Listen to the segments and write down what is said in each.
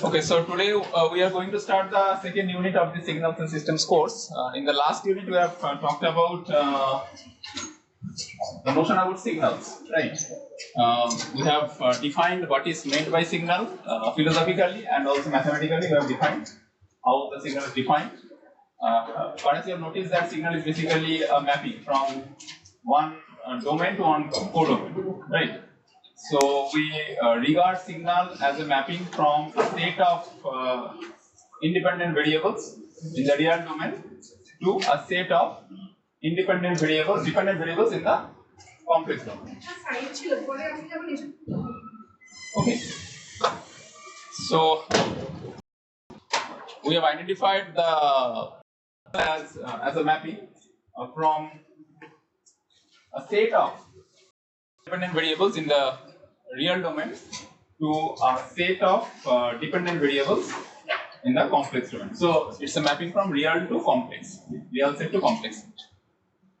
Okay, so today we are going to start the second unit of the Signals and Systems course. In the last unit, we have talked about the notion about signals, right? We have defined what is meant by signal philosophically and also mathematically. We have defined how the signal is defined. Perhaps you have noticed that signal is basically a mapping from one domain to one codomain, right? So we regard signal as a mapping from a set of independent variables in the real domain to a set of dependent variables in the complex domain. Okay. So we have identified the as a mapping from a set of dependent variables in the real domain to a set of dependent variables in the complex domain. So it's a mapping from real to complex, real set to complex set.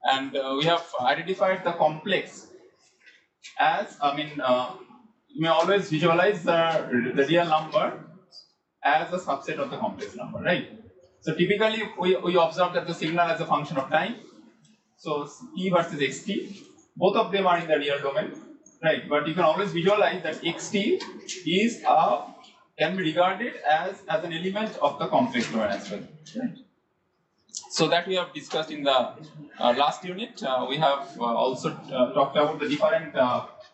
And we have identified the complex as, you may always visualize the real number as a subset of the complex number, right? So typically we observe that the signal as a function of time. So t versus xt, both of them are in the real domain, right? But you can always visualize that xt is can be regarded as an element of the complex domain as well, right? So that we have discussed in the last unit. We have also talked about the different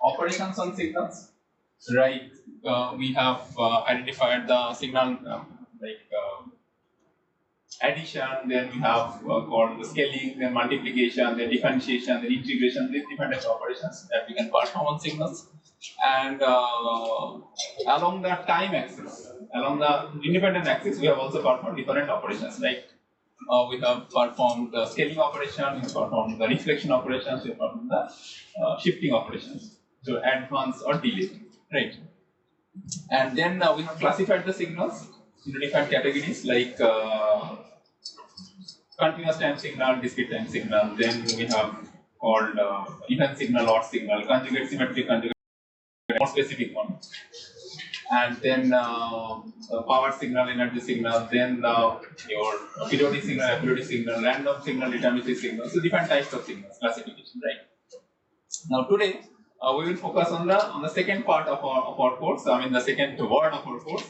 operations on signals, right? We have identified the signal addition, then we have called the scaling, then multiplication, then differentiation, then integration, these different types of operations that we can perform on signals. And along the time axis, along the independent axis, we have also performed different operations. Like we have performed the scaling operation, we have performed the reflection operations, we have performed the shifting operations, so advance or delay, right? And then we have classified the signals into different categories like continuous time signal, discrete time signal. Then we have called even signal, odd signal, conjugate, symmetric, conjugate, more specific one. And then power signal, energy signal, then your periodic signal, aperiodic signal, random signal, deterministic signal. So different types of signals classification, right? Now today we will focus on the second part of our course. I mean the second word of our course,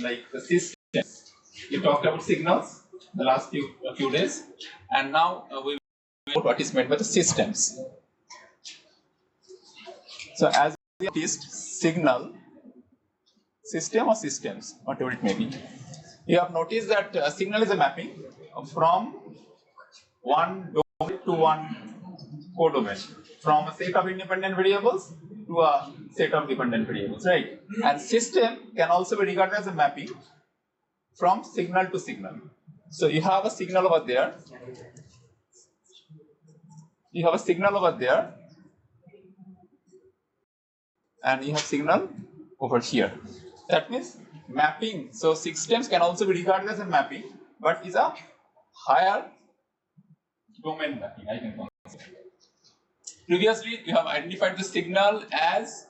like the systems. We talked about signals the last few days, and now we will know what is meant by the systems. So as we noticed, signal, system or systems, whatever it may be, you have noticed that a signal is a mapping from one domain to one codomain, from a set of independent variables to a set of dependent variables, right? And system can also be regarded as a mapping from signal to signal. So you have a signal over there, and you have signal over here. That means mapping. So systems can also be regarded as a mapping, but is a higher domain mapping, I can consider. Previously, we have identified the signal as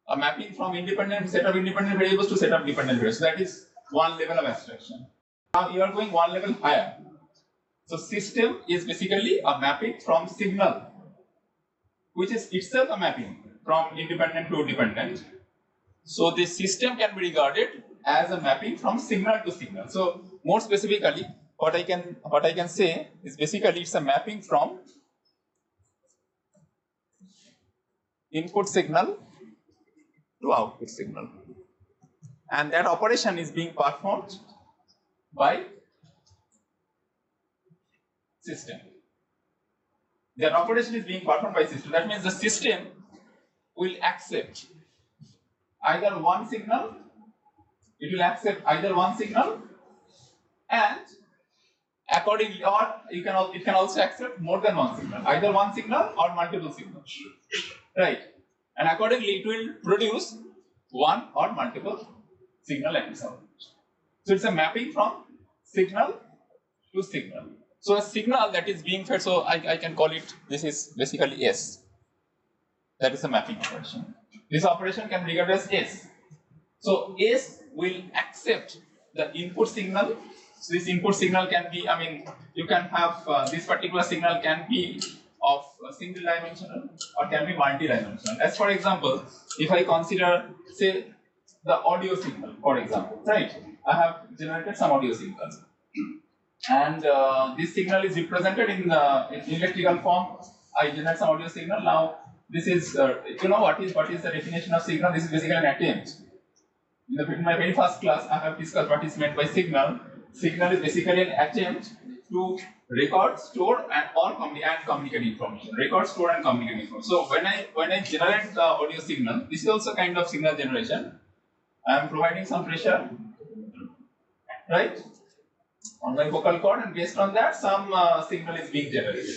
a mapping from set of independent variables to set of dependent variables. So that is one level of abstraction. Now you are going one level higher. So system is basically a mapping from signal, which is itself a mapping from independent to dependent. So this system can be regarded as a mapping from signal to signal. So more specifically, what I can say is basically it's a mapping from input signal to output signal, and that operation is being performed by system. That operation is being performed by system. That means the system will accept either one signal. It will accept either one signal, and accordingly, or it can also accept more than one signal, either one signal or multiple signals, right? And accordingly, it will produce one or multiple signal at its output. So it's a mapping from signal to signal. So a signal that is being fed, so I can call it, this is basically S. That is a mapping operation. This operation can be regarded as S. So S will accept the input signal. So this input signal can be, you can have this particular signal can be of single dimensional or can be multi-dimensional. As for example, if I consider, say, the audio signal, for example, right? I have generated some audio signal, and this signal is represented in electrical form. I generate some audio signal. Now, this is, you know what is the definition of signal? This is basically an attempt. In my very first class, I have discussed what is meant by signal. Signal is basically an attempt to record, store, and communicate information. Record, store, and communicate information. So when I generate the audio signal, this is also kind of signal generation. I am providing some pressure, right, on my vocal cord, and based on that, some signal is being generated.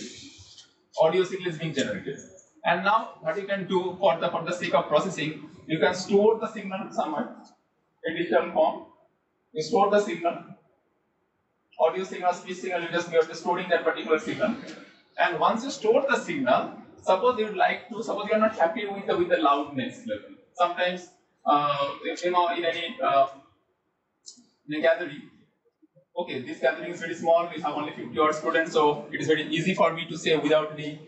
Audio signal is being generated. And now, what you can do for the sake of processing, you can store the signal somewhere in digital form. You store the signal, audio signal, speech signal. You are just storing that particular signal. And once you store the signal, suppose you are not happy with the loudness level. Sometimes, in a gathering, okay, this gathering is very small, we have only 50 odd students, so it is very easy for me to say without the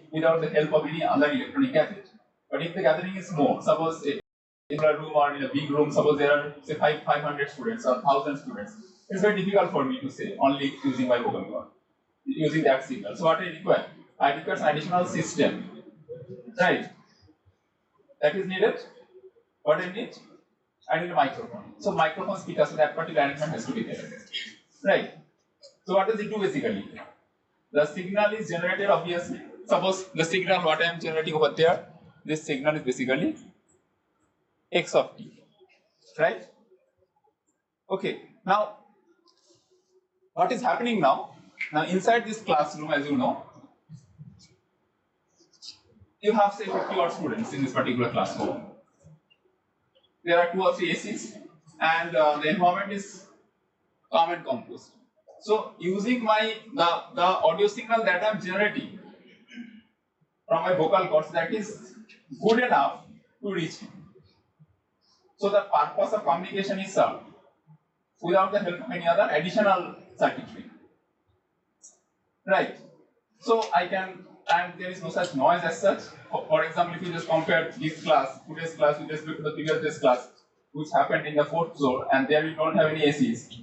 help of any other electronic gadget. But if the gathering is more, suppose in a room or in a big room, suppose there are, say, 500 students or 1000 students, it's very difficult for me to say only using my vocal cord, using that signal. So what I require? I require an additional system, right? That is needed. What I need? I need a microphone. So microphone speaker, so that particular arrangement has to be there. Right. So what does it do basically? The signal is generated obviously. Suppose the signal what I am generating over there, this signal is basically x of t. Right? Okay. Now, what is happening now? Now inside this classroom, as you know, you have, say, 50 odd students in this particular classroom. There are 2 or 3 ACs, and the environment is calm and composed. So using the audio signal that I am generating from my vocal cords, that is good enough to reach him. So the purpose of communication is served without the help of any other additional circuitry. Right. So I can, and there is no such noise as such. For example, if you just compare this class, today's class, with respect to the previous day's class, which happened in the 4th floor, and there you don't have any ACs.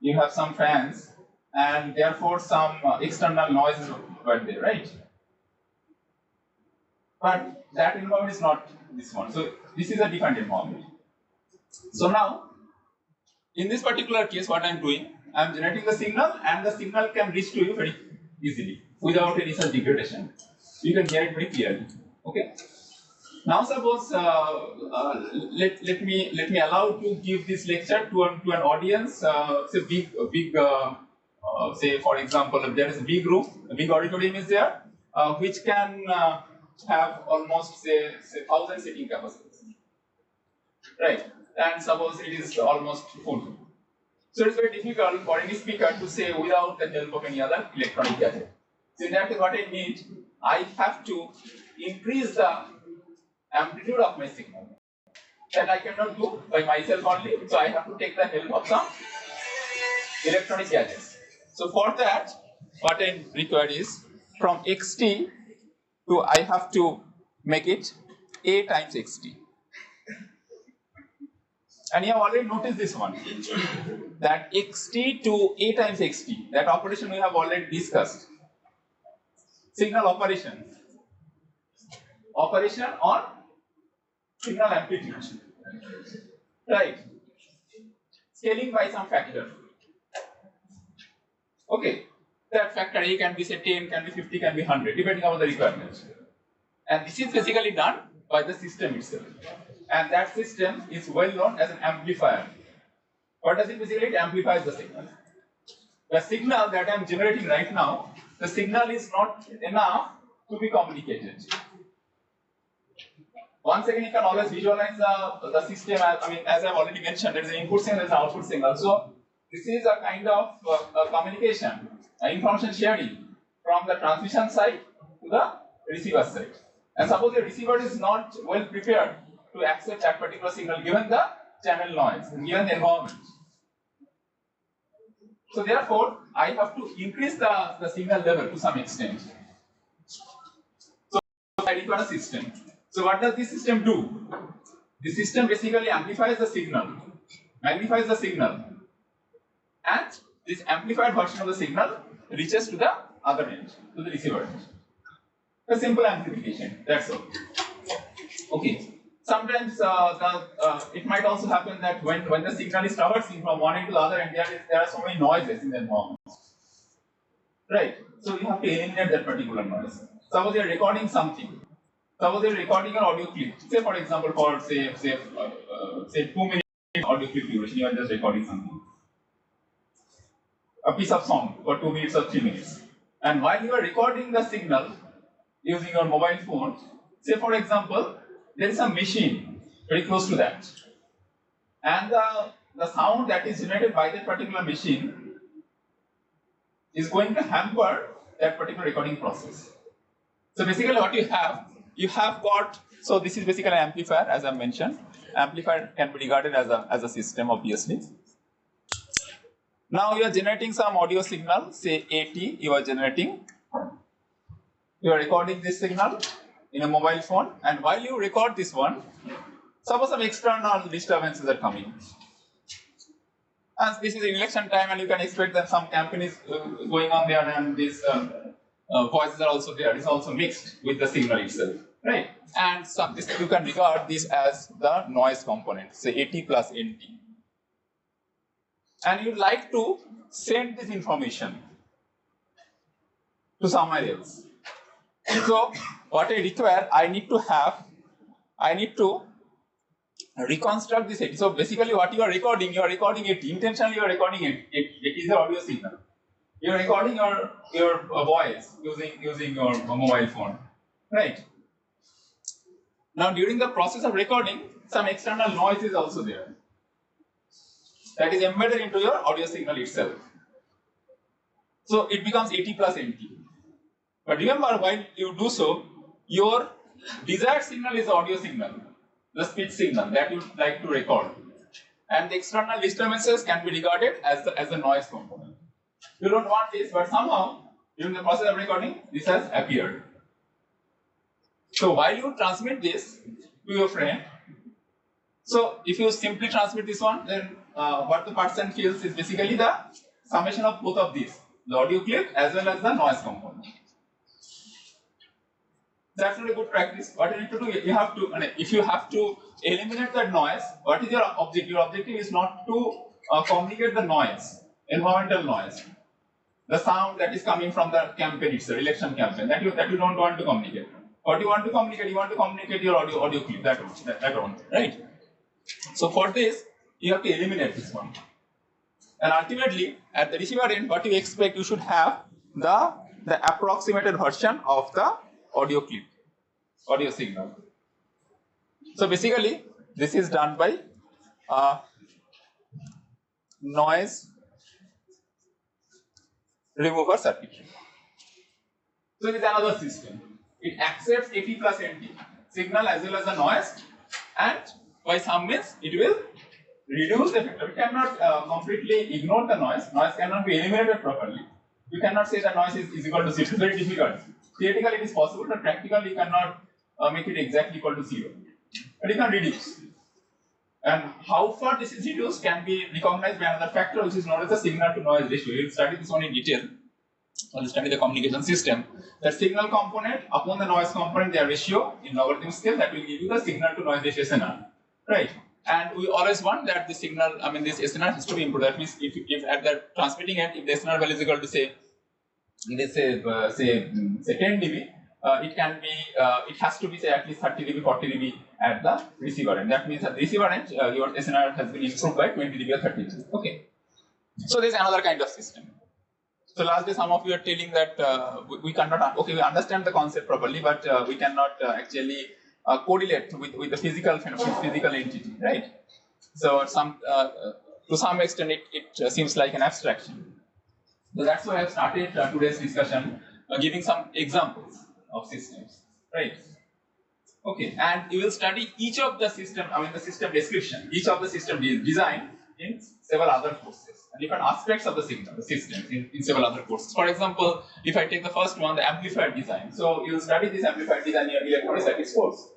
You have some fans, and therefore some external noises were there, right? But that environment is not this one. So this is a different environment. So now, in this particular case, what I am doing, I am generating the signal, and the signal can reach to you very easily without any such degradation. You can hear it very clearly. Okay. Now suppose let me allow to give this lecture to an audience. Say say for example, if there is a big room, a big auditorium is there, which can have almost say 1000 seating capacities, right? And suppose it is almost full. So it is very difficult for any speaker to say without the help of any other electronic gadget. So in that case, what I need, I have to increase the amplitude of my signal. That I cannot do by myself only, so I have to take the help of some electronic gadgets. So for that, what I require is from xt to I have to make it a times xt. And you have already noticed this one, that xt to a times xt, that operation we have already discussed. Signal operation on signal amplitude, right? Scaling by some factor. Okay, that factor A can be say 10, can be 50, can be 100, depending on the requirements. And this is basically done by the system itself. And that system is well known as an amplifier. What does it basically? It amplifies the signal. The signal that I am generating right now, the signal is not enough to be communicated. Once again, you can always visualize the system. As I've already mentioned, there is an input signal, there is an output signal. So this is a kind of communication, information sharing from the transmission side to the receiver side. And suppose the receiver is not well prepared to accept that particular signal given the channel noise given the environment. So therefore, I have to increase the signal level to some extent. So I require a system. So what does this system do? The system basically amplifies the signal, magnifies the signal, and this amplified version of the signal reaches to the other end, to the receiver end. A simple amplification, that's all. Okay. Sometimes it might also happen that when the signal is traversing from one end to the other end, there are so many noises in the environment. Right? So you have to eliminate that particular noise. Suppose you are recording something. Suppose you are recording an audio clip. Say for example, for say 2 minute audio clip duration, you are just recording something. A piece of song for 2 minutes or 3 minutes. And while you are recording the signal using your mobile phone, say for example, there is a machine very close to that. And the sound that is generated by that particular machine is going to hamper that particular recording process. So basically what you have got, so this is basically an amplifier, as I mentioned. Amplifier can be regarded as a system, obviously. Now you are generating some audio signal, say AT, you are generating. You are recording this signal in a mobile phone, and while you record this one, suppose some external disturbances are coming. As this is election time, and you can expect that some campaign is going on there, and these voices are also there. It's also mixed with the signal itself, right? And you can regard this as the noise component, say AT plus NT. And you'd like to send this information to somewhere else. So what I require, I need to reconstruct this AT. So basically what you are recording AT. Intentionally you are recording it. It is the audio signal. You are recording your voice using your mobile phone, right? Now during the process of recording, some external noise is also there. That is embedded into your audio signal itself. So it becomes AT plus NT. But remember, while you do so, your desired signal is the audio signal, the speech signal that you like to record. And the external disturbances can be regarded as the noise component. You don't want this, but somehow, during the process of recording, this has appeared. So while you transmit this to your friend, so if you simply transmit this one, then what the person feels is basically the summation of both of these, the audio clip as well as the noise component. That's not a good practice. What you need to do, if you have to eliminate that noise, what is your objective? Your objective is not to communicate the noise, environmental noise, the sound that is coming from the campaign itself, election campaign, that you don't want to communicate. What you want to communicate your audio clip, that one, right? So for this, you have to eliminate this one. And ultimately, at the receiver end, what you expect, you should have the approximated version of the audio clip, audio signal. So basically, this is done by noise remover circuitry. So it is another system. It accepts AT plus NT signal as well as the noise, and by some means it will reduce the effect. We cannot completely ignore the noise. Noise cannot be eliminated properly. You cannot say the noise is equal to 0. It's very difficult. Theoretically it is possible, but practically you cannot make it exactly equal to 0. But you can reduce. And how far this is reduced can be recognized by another factor, which is known as the signal to noise ratio. We will study this one in detail when we study the communication system. The signal component upon the noise component, their ratio in logarithm scale, that will give you the signal to noise ratio SNR. Right? And we always want that the signal, this SNR has to be improved. That means if at the transmitting end, if the SNR value is equal to say 10 dB, it has to be say at least 30 dB, 40 dB at the receiver end. That means at the receiver end, your SNR has been improved by 20 dB or 30 dB. Okay. So there is another kind of system. So last day, some of you are telling that we cannot. Okay, we understand the concept properly, but we cannot actually correlate with the physical phenomenon, physical entity, right? So to some extent, it seems like an abstraction. So that's why I have started today's discussion, giving some examples of systems, right? Okay, and you will study each of the system, the system description, each of the system design in several other courses, and different aspects of the system in several other courses. For example, if I take the first one, the amplifier design, so you will study this amplifier design in your electronic circuits course.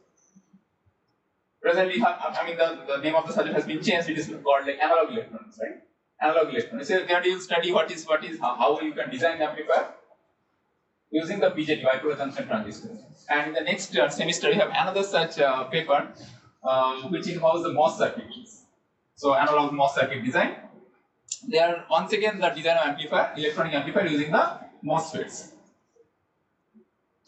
Presently, the name of the subject has been changed. It is called like analog electronics, right? Analog electronics. So there you will study how you can design the amplifier using the BJT, bipolar junction transistor. And in the next semester, we have another such paper which involves the MOS circuits. So analog MOS circuit design. There once again the design of amplifier, electronic amplifier using the MOSFETs.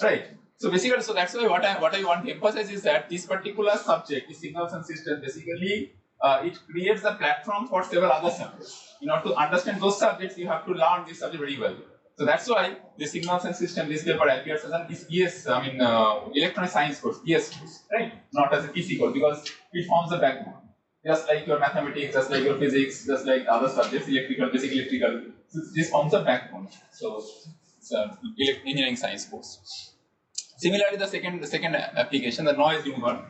Right. So basically, so that's why what I want to emphasize is that this particular subject, the signals and systems, basically it creates a platform for several other subjects. In order to understand those subjects, you have to learn this subject very well. So that's why the signals and system, this paper appears as an ES, electronic science course, ES course, right? Not as a PC course, because it forms the backbone. Just like your mathematics, just like your physics, just like other subjects, electrical, basic electrical, this forms a backbone. So it's an engineering science course. Similarly, the second application, the noise remover.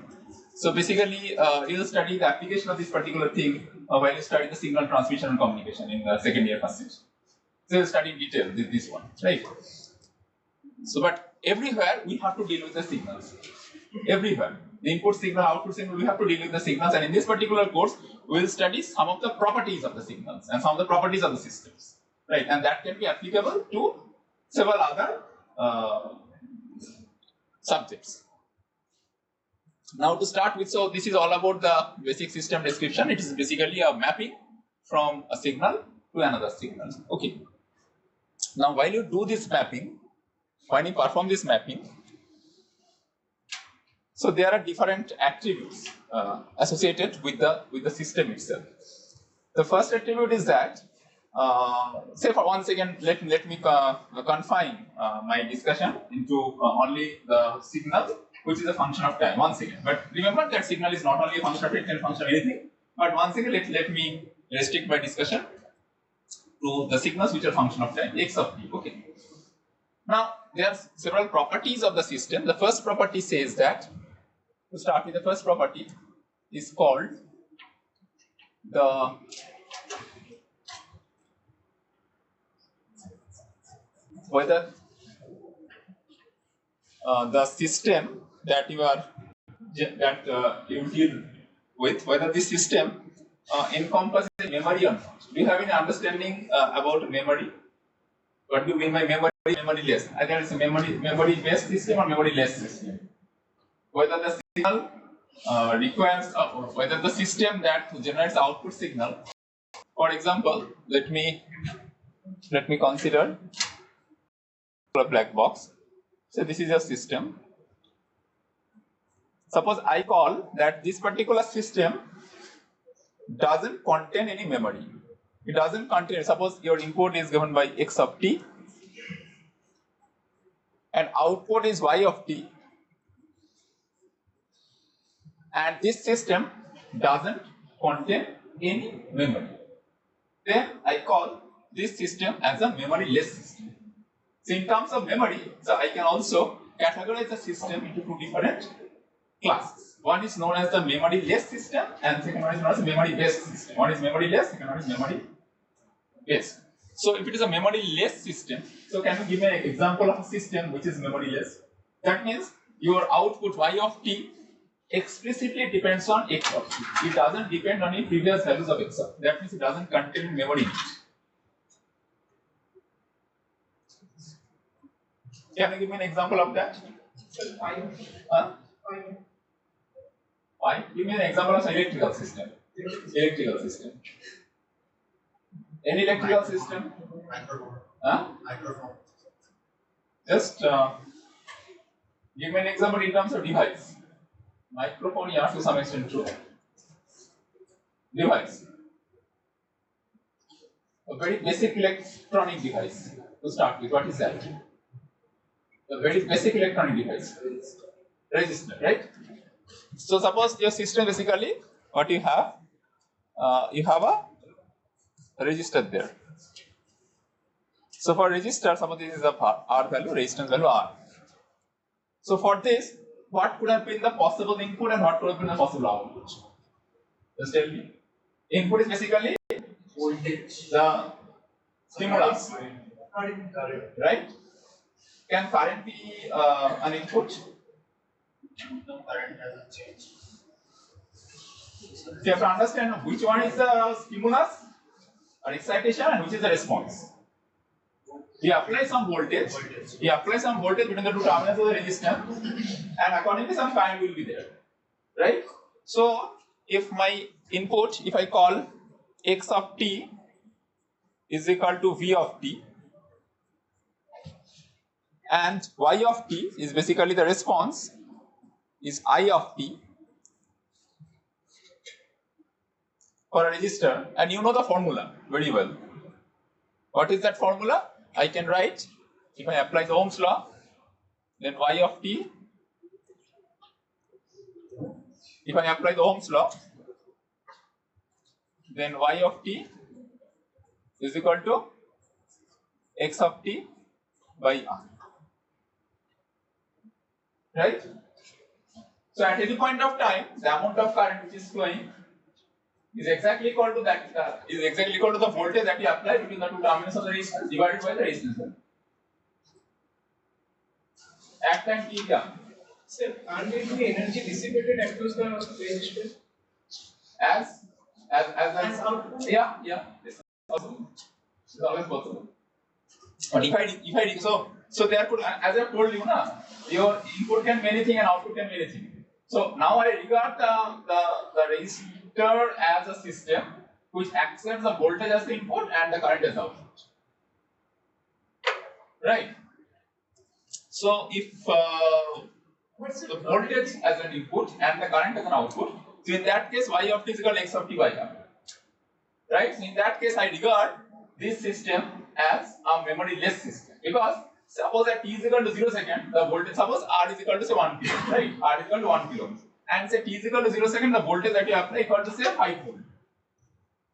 So basically, you will study the application of this particular thing while you study the signal transmission and communication in the second year first section. So you will study in detail this one, right? So, but everywhere we have to deal with the signals. Everywhere, the input signal, output signal, we have to deal with the signals. And in this particular course, we will study some of the properties of the signals and some of the properties of the systems, right? And that can be applicable to several other subjects. Now to start with, so this is all about the basic system description. It is basically a mapping from a signal to another signal. Okay. Now while you do this mapping, when you perform this mapping, so there are different attributes associated with the system itself. The first attribute is that, say for one second, let me confine my discussion into only the signal, which is a function of time. 1 second. But remember that signal is not only a function of it, it can function of anything. But 1 second, let me restrict my discussion to the signals which are function of time, x of t. Okay. Now there are several properties of the system. The first property says that, to start with, the first property is called whether the system that you deal with, whether this system encompasses memory or not. Do you have any understanding about memory? What do you mean by memoryless? Either it's a memory-based system or memory-less system. Whether the signal requires, whether the system that generates output signal. For example, let me consider a black box. So this is your system. Suppose I call that this particular system doesn't contain any memory. It doesn't contain, suppose your input is given by x of t and output is y of t, and this system doesn't contain any memory. Then I call this system as a memory-less system. So in terms of memory, so I can also categorize the system into two different classes. One is known as the memory-less system, and second one is known as the memory-based system. One is memory-less, second one is memory-based. So if it is a memory-less system, so can you give me an example of a system which is memory-less? That means your output y of t explicitly depends on x of t. It doesn't depend on any previous values of x of t. That means it doesn't contain memory in it. Can you give me an example of that? Why? Give me an example of an electrical system. Electrical system. Any electrical system? Microphone. Just give me an example in terms of device. Microphone, yeah, to some extent true. Device. A very basic electronic device to start with. What is that? A very basic electronic device. Resistor, right? So suppose your system basically what you have a resistor there. So for resistor, suppose this is a R value, resistance value R. So for this, what could have been the possible input and what could have been the possible output? Just tell me. Input is basically voltage, the stimulus, current, right? Can current be an input? no current doesn't change. So you have to understand which one is the stimulus or excitation and which is the response. We apply some voltage. We apply some voltage between the two terminals of the resistor, and accordingly some current will be there, right? So if my input, if I call x of t is equal to v of t, and y of t is basically the response is I of t for a resistor, and you know the formula very well. What is that formula? I can write, if I apply the Ohm's law, then y of t, if I apply the Ohm's law, then y of t is equal to x of t by r. Right? So at any point of time, the amount of current which is flowing is exactly equal to that is exactly equal to the voltage that we apply between the two terminals of the resistor divided by the resistance. At time t, Sir, aren't it the energy dissipated across the resistor? as output? Yeah, this is possible. It's always possible. But if I so there could, as I told you, your input can be anything and output can be anything. So now I regard the resistor as a system which accepts the voltage as the input and the current as the output. Right? So if the voltage as an input and the current as an output, so in that case y of t is equal to x of t by r. Right? So in that case I regard this system as a memory-less system, because suppose at t is equal to 0 second, the voltage, suppose r is equal to say 1 kilo, right? R is equal to 1 kilo, and say t is equal to 0 second, the voltage that you apply is equal to say 5 volt.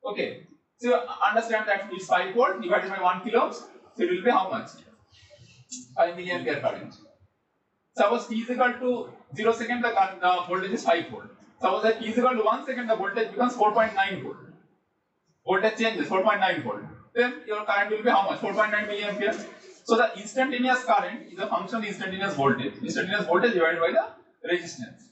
Okay, so understand that it's 5 volt divided by 1 kilo, so it will be how much? 5 milliampere current. Suppose t is equal to 0 second, the voltage is 5 volt. Suppose at t is equal to 1 second, the voltage becomes 4.9 volt. Voltage changes 4.9 volt. Then your current will be how much? 4.9 milliampere. So the instantaneous current is a function of the instantaneous voltage. Instantaneous voltage divided by the resistance,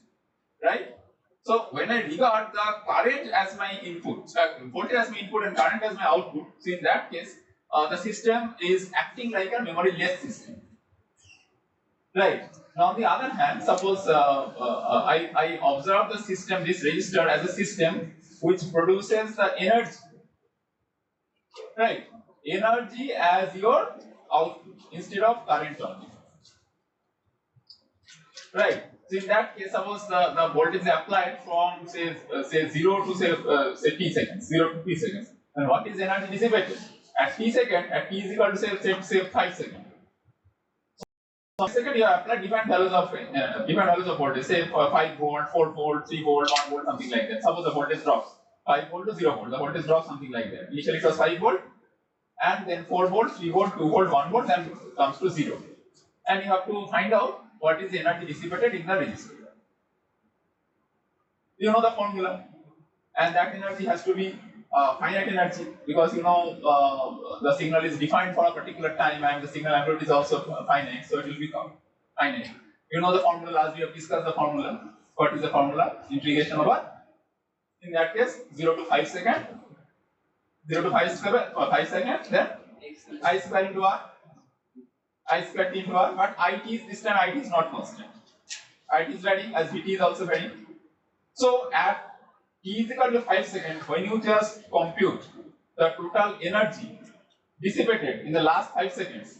right? So when I regard the current as my input, voltage as my input and current as my output, so in that case, the system is acting like a memory-less system, right? Now on the other hand, suppose I observe the system, this resistor as a system which produces the energy. Right, energy as your output instead of current only. Right. So in that case, suppose the voltage is applied from say 0 to say t seconds, 0 to t seconds. And what is energy dissipated? At t second, at t is equal to say 5 seconds. So second you have applied different values of voltage, say 5 volt, 4 volt, 3 volt, 1 volt, something like that. Suppose the voltage drops 5 volt to 0 volt, the voltage drops something like that. Initially it was 5 volt, and then 4 volt, 3 volt, 2 volt, 1 volt, then comes to 0. And you have to find out what is the energy dissipated in the resistor. You know the formula, and that energy has to be finite energy, because you know the signal is defined for a particular time and the signal amplitude is also finite, so it will become finite. You know the formula, as we have discussed the formula. What is the formula? Integration over, in that case, 0 to 5 second, 0 to 5 second, then I square into r, I square t into r, but it is, this time it is not constant. It is varying as Vt is also varying. So at t is equal to 5 seconds, when you just compute the total energy dissipated in the last 5 seconds,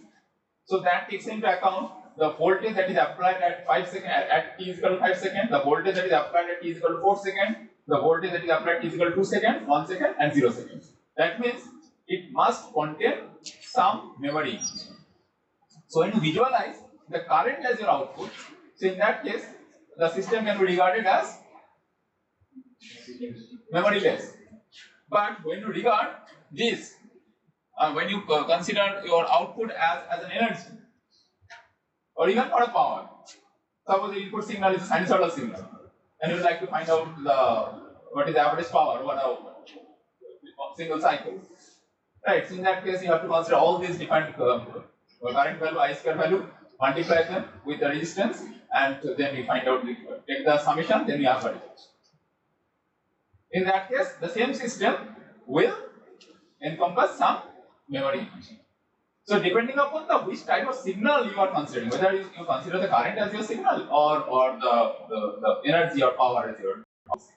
so that takes into account the voltage that is applied at 5 seconds, at t is equal to 5 seconds, the voltage that is applied at t is equal to 4 seconds, the voltage that is applied at t is equal to 2 seconds, 1 second, and 0 seconds. That means it must contain some memory. So when you visualize the current as your output, so in that case, the system can be regarded as memoryless. But when you regard this, when you consider your output as an energy, or even for a power, Suppose the input signal is a sinusoidal signal, and you would like to find out what is the average power over a single cycle. Right. So in that case, you have to consider all these different current value, I square value, multiply them with the resistance, and then you find out take the summation, then you have a result. In that case, the same system will encompass some memory information. So depending upon the which type of signal you are considering, whether you consider the current as your signal or the energy or power as your signal.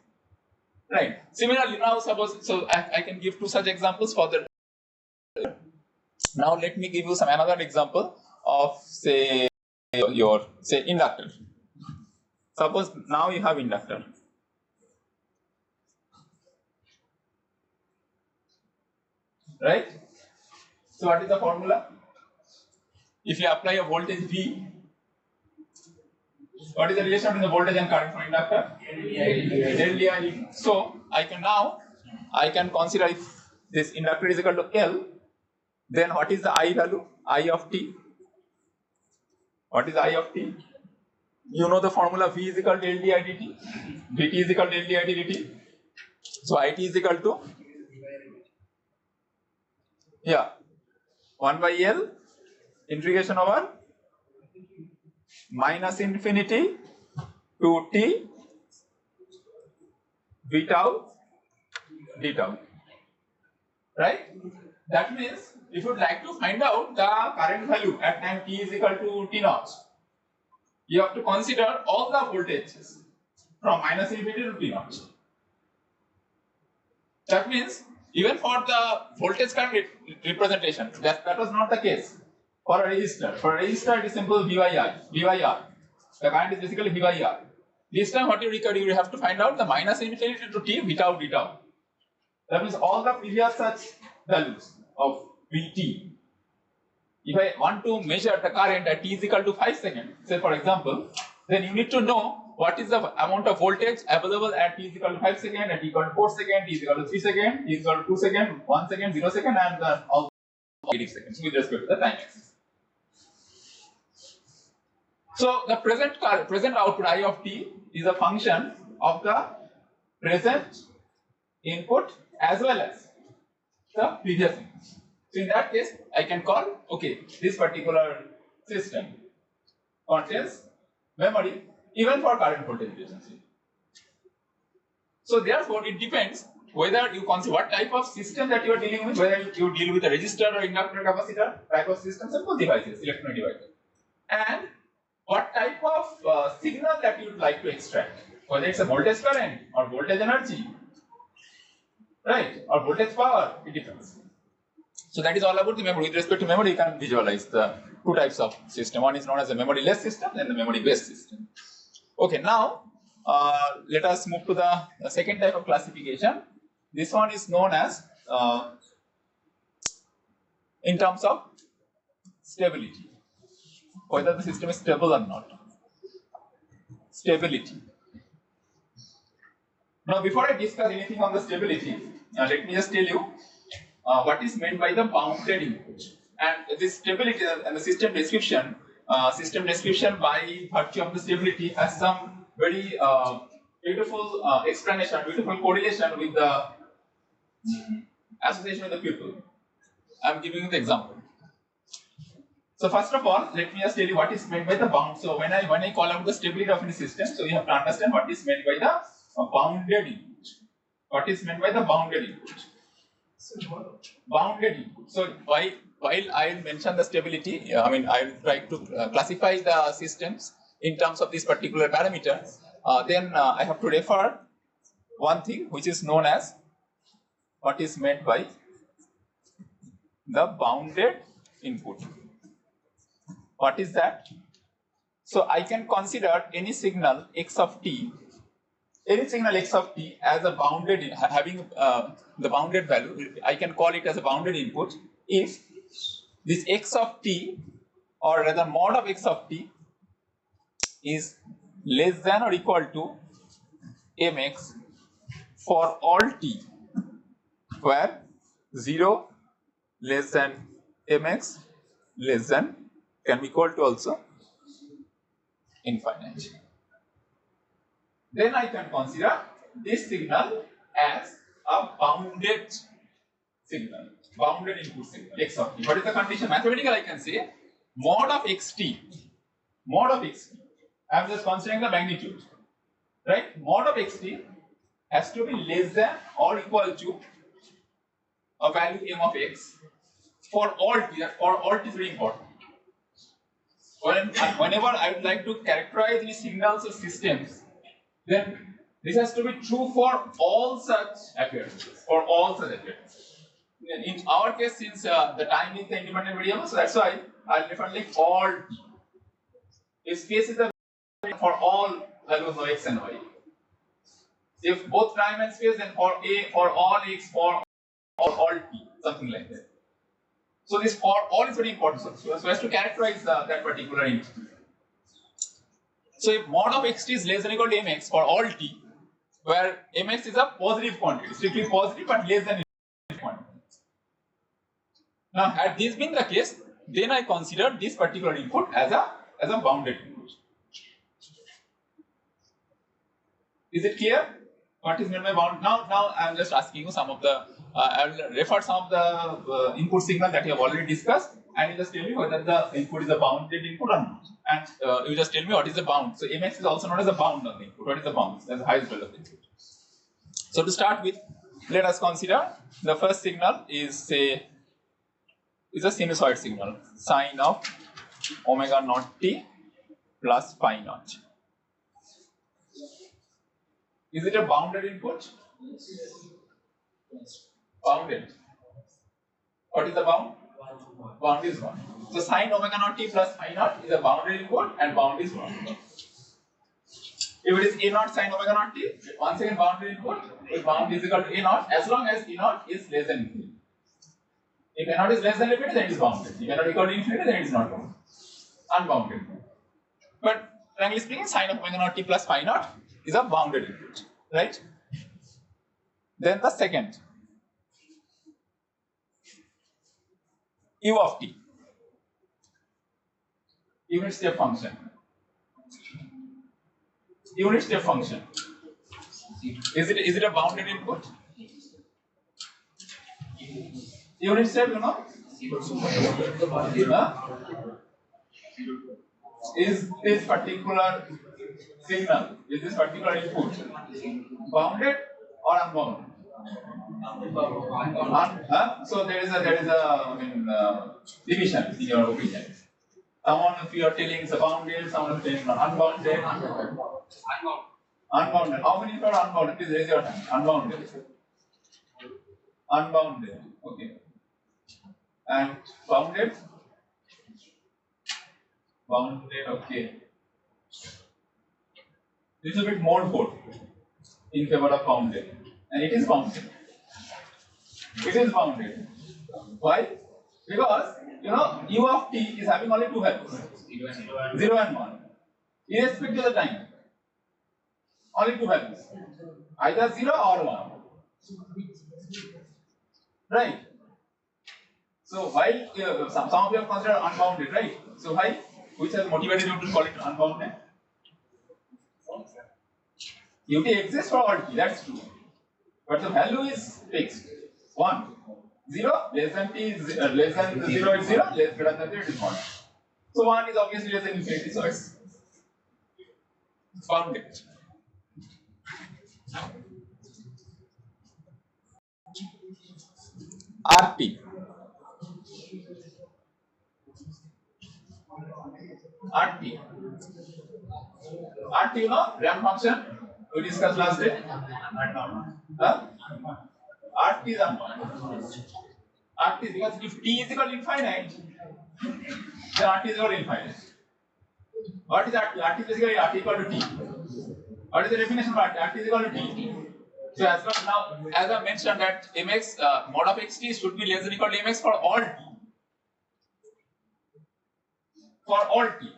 Right. Similarly, now suppose I can give two such examples for the. Now let me give you some another example of say inductor. Suppose now you have inductor. Right? So what is the formula? If you apply a voltage V, what is the relation between the voltage and current for inductor? Del di. So I can consider if this inductor is equal to L, then what is the I value? I of t. What is I of t? You know the formula V is equal to del di dt. Vt is equal to del di dt. So It is equal to 1 by L integration over minus infinity to t v tau d tau. Right? That means if you would like to find out the current value at time t is equal to t naught, you have to consider all the voltages from minus infinity to t naught. That means even for the voltage current representation, that was not the case for a resistor. For a resistor, it is simple V by R. The current is basically V by R. This time, what you require, you have to find out the minus infinity to t v tau d tau. That means all the previous such values of Vt. If I want to measure the current at t is equal to 5 seconds, say for example, then you need to know what is the amount of voltage available at t is equal to 5 seconds, at t equal to 4 seconds, t is equal to 3 seconds, t is equal to 2 seconds, 1 second, 0 second, and all 80 seconds with respect to the time axis. So the present output I of t is a function of the present input as well as the previous input. So in that case, I can call, okay, this particular system contains memory even for current voltage relationship. So therefore, it depends whether you consider what type of system that you are dealing with, whether you deal with a resistor or inductor capacitor type of system, simple devices, electronic devices, and what type of signal that you would like to extract, whether it's a voltage current or voltage energy, right, or voltage power, it depends. So that is all about the memory. With respect to memory, you can visualize the two types of system. One is known as a memory-less system and the memory-based system. Okay, now let us move to the second type of classification. This one is known as in terms of stability, whether the system is stable or not. Stability. Now, before I discuss anything on the stability, let me just tell you what is meant by the bounded input. And this stability and the system description by virtue of the stability has some very beautiful explanation, beautiful correlation with the association with the people. I am giving you the example. So first of all, let me just tell you what is meant by the bound. So when I call out the stability of any system, so you have to understand what is meant by the bounded input. What is meant by the bounded input? Bounded input. So while I will mention the stability, I mean I will try to classify the systems in terms of this particular parameter. Then I have to refer one thing which is known as what is meant by the bounded input. What is that? So I can consider any signal x of t as a bounded, having the bounded value. I can call it as a bounded input if this x of t, or rather mod of x of t, is less than or equal to mx for all t, where 0 less than mx less than can be equal to also infinite. Then I can consider this signal as a bounded signal, bounded input signal, x of t. What is the condition? Mathematically, I can say mod of xt, I am just considering the magnitude, right? Mod of xt has to be less than or equal to a value m of x for all t. For all t is very important. Whenever I would like to characterize these signals or systems, then this has to be true for all such appearances. In our case, since the time is the independent variable, so that's why I'll refer like all t. If space is the for all values of x and y. If both time and space, then for all x, for all t, something like that. So this for all is very important. So as to characterize that particular entity. So if mod of xt is less than or equal to mx for all t, where mx is a positive quantity, strictly positive but less than quantity. Now, had this been the case, then I consider this particular input as a bounded input. Is it clear? What is meant by bound? Now I am just asking you some of the. I will refer some of the input signal that you have already discussed, and you just tell me whether the input is a bounded input or not. And you just tell me what is the bound. So mx is also known as a bound of the input. What is the bound? That's the highest value of the input. So to start with, let us consider the first signal is a sinusoid signal, sine of omega naught t plus phi naught. Is it a bounded input? Bounded. What is the bound? Bound is 1. So sine omega naught t plus phi naught is a bounded input and bound is 1. If it is a naught sine omega naught t, once again bounded input, if bound is equal to a naught as long as e naught is less than infinity. If a naught is less than infinity, then it is bounded. If a naught equal to infinity, then it is not bounded. Unbounded. But frankly speaking, sine of omega naught t plus phi naught is a bounded input, right? Then the second, u of t, unit step function. Unit step function. Is it a bounded input? Unit step, you know? Is this particular signal, is this particular input bounded or unbounded? So there is a division in your opinion. Someone if you are telling it's bounded, someone is telling unbounded. Unbounded. How many are unbounded? Please raise your hand. Unbounded. Unbounded. Okay. And bounded. Bounded. Okay. Little bit more vote in favor of bounded, and it is bounded. It is bounded. Why? Because u of t is having only two values, 0 and 1, irrespective of the time. Only two values, either 0 or 1. Right? So while some of you have considered unbounded, right? So why? Which has motivated you to call it unbounded? Ut exists for all t, that's true. But the value is fixed. 1. 0, less than t is less than 0 is 0, less greater than 0 is 1. So 1 is obviously less than infinity, so it's bounded. RT. RT. RT, ramp function we discussed last day. RT is unbounded. RT is because if t is equal to infinite, then RT is equal to infinite. What is RT? RT is basically RT equal to t. What is the definition of RT? RT is equal to t. So as I mentioned that mx mod of xt should be less than or equal to mx for all t. For all t.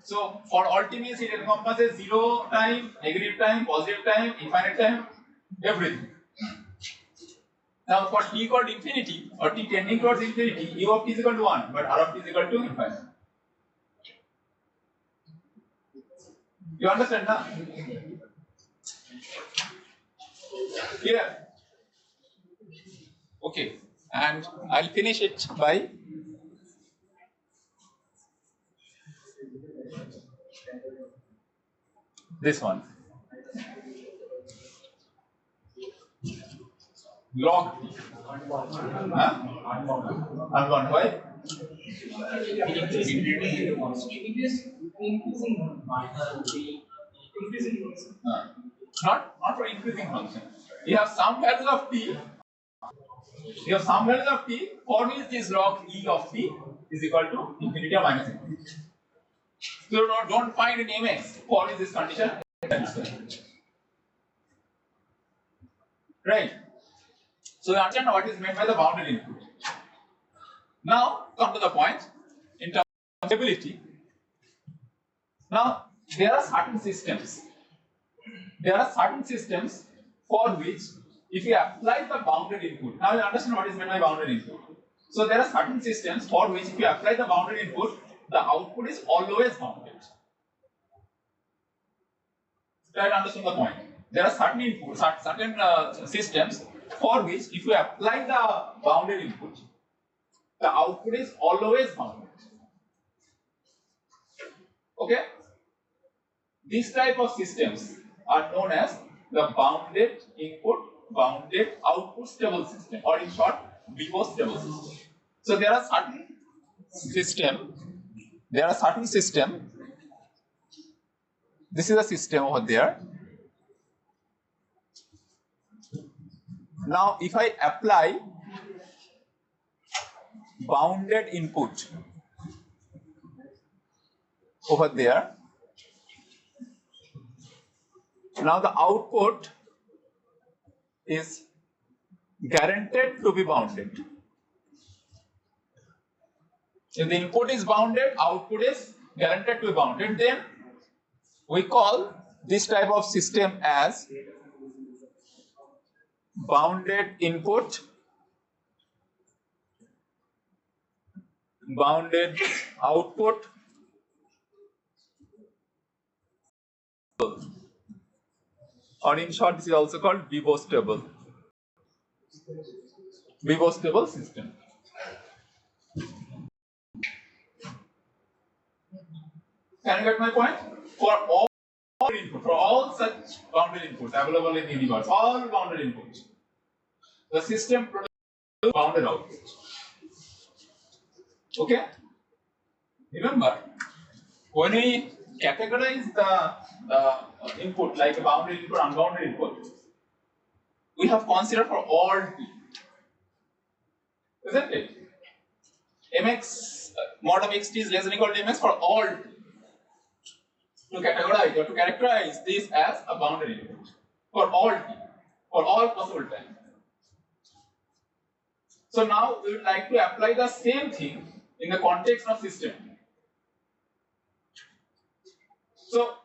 So for all t means it encompasses 0 time, negative time, positive time, infinite time, everything. Now for t equal to infinity or t tending towards infinity, u of t is equal to 1, but r of t is equal to infinite. You understand now? Here. Okay. And I'll finish it by this one. Log t. Huh? Unbound. Why? It is increasing Not for increasing function. You have some values of t. You have some values of t for which this log e of t is equal to infinity or minus infinity. So don't find in mx for which this condition is right. So you understand what is meant by the bounded input. Now come to the point in terms of stability. Now there are certain systems. There are certain systems for which if you apply the bounded input, now you understand what is meant by bounded input. So there are certain systems for which if you apply the bounded input, the output is always bounded. Try to understand the point. There are certain inputs, certain systems for which if you apply the bounded input, the output is always bounded. Okay? These type of systems are known as the bounded input, bounded output stable system, or in short, BO stable system. So there are certain system. This is a system over there. Now, if I apply bounded input over there, now the output is guaranteed to be bounded. If the input is bounded, output is guaranteed to be bounded, then we call this type of system as bounded input, bounded output, or in short, this is also called BO stable system. Can you get my point? For all such bounded inputs available in the universe, all bounded inputs, the system produces bounded output. Okay? Remember, when we categorize the input like a bounded input, unbounded input, we have considered for all t. Isn't it? Mx mod of xt is less than or equal to mx for all t. To categorize or to characterize this as a bounded input for all t, for all possible time. So now we would like to apply the same thing in the context of system. So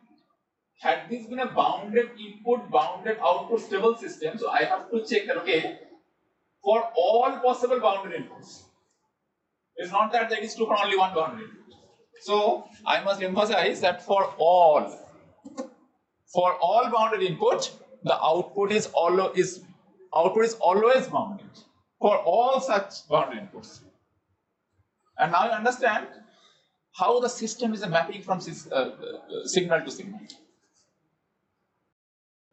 had this been a bounded input, bounded output stable system, so I have to check that okay, for all possible bounded inputs. It's not that that is true for only one bounded input. So I must emphasize that for all bounded input, the output is always bounded for all such bounded inputs. And now you understand how the system is a mapping from signal to signal.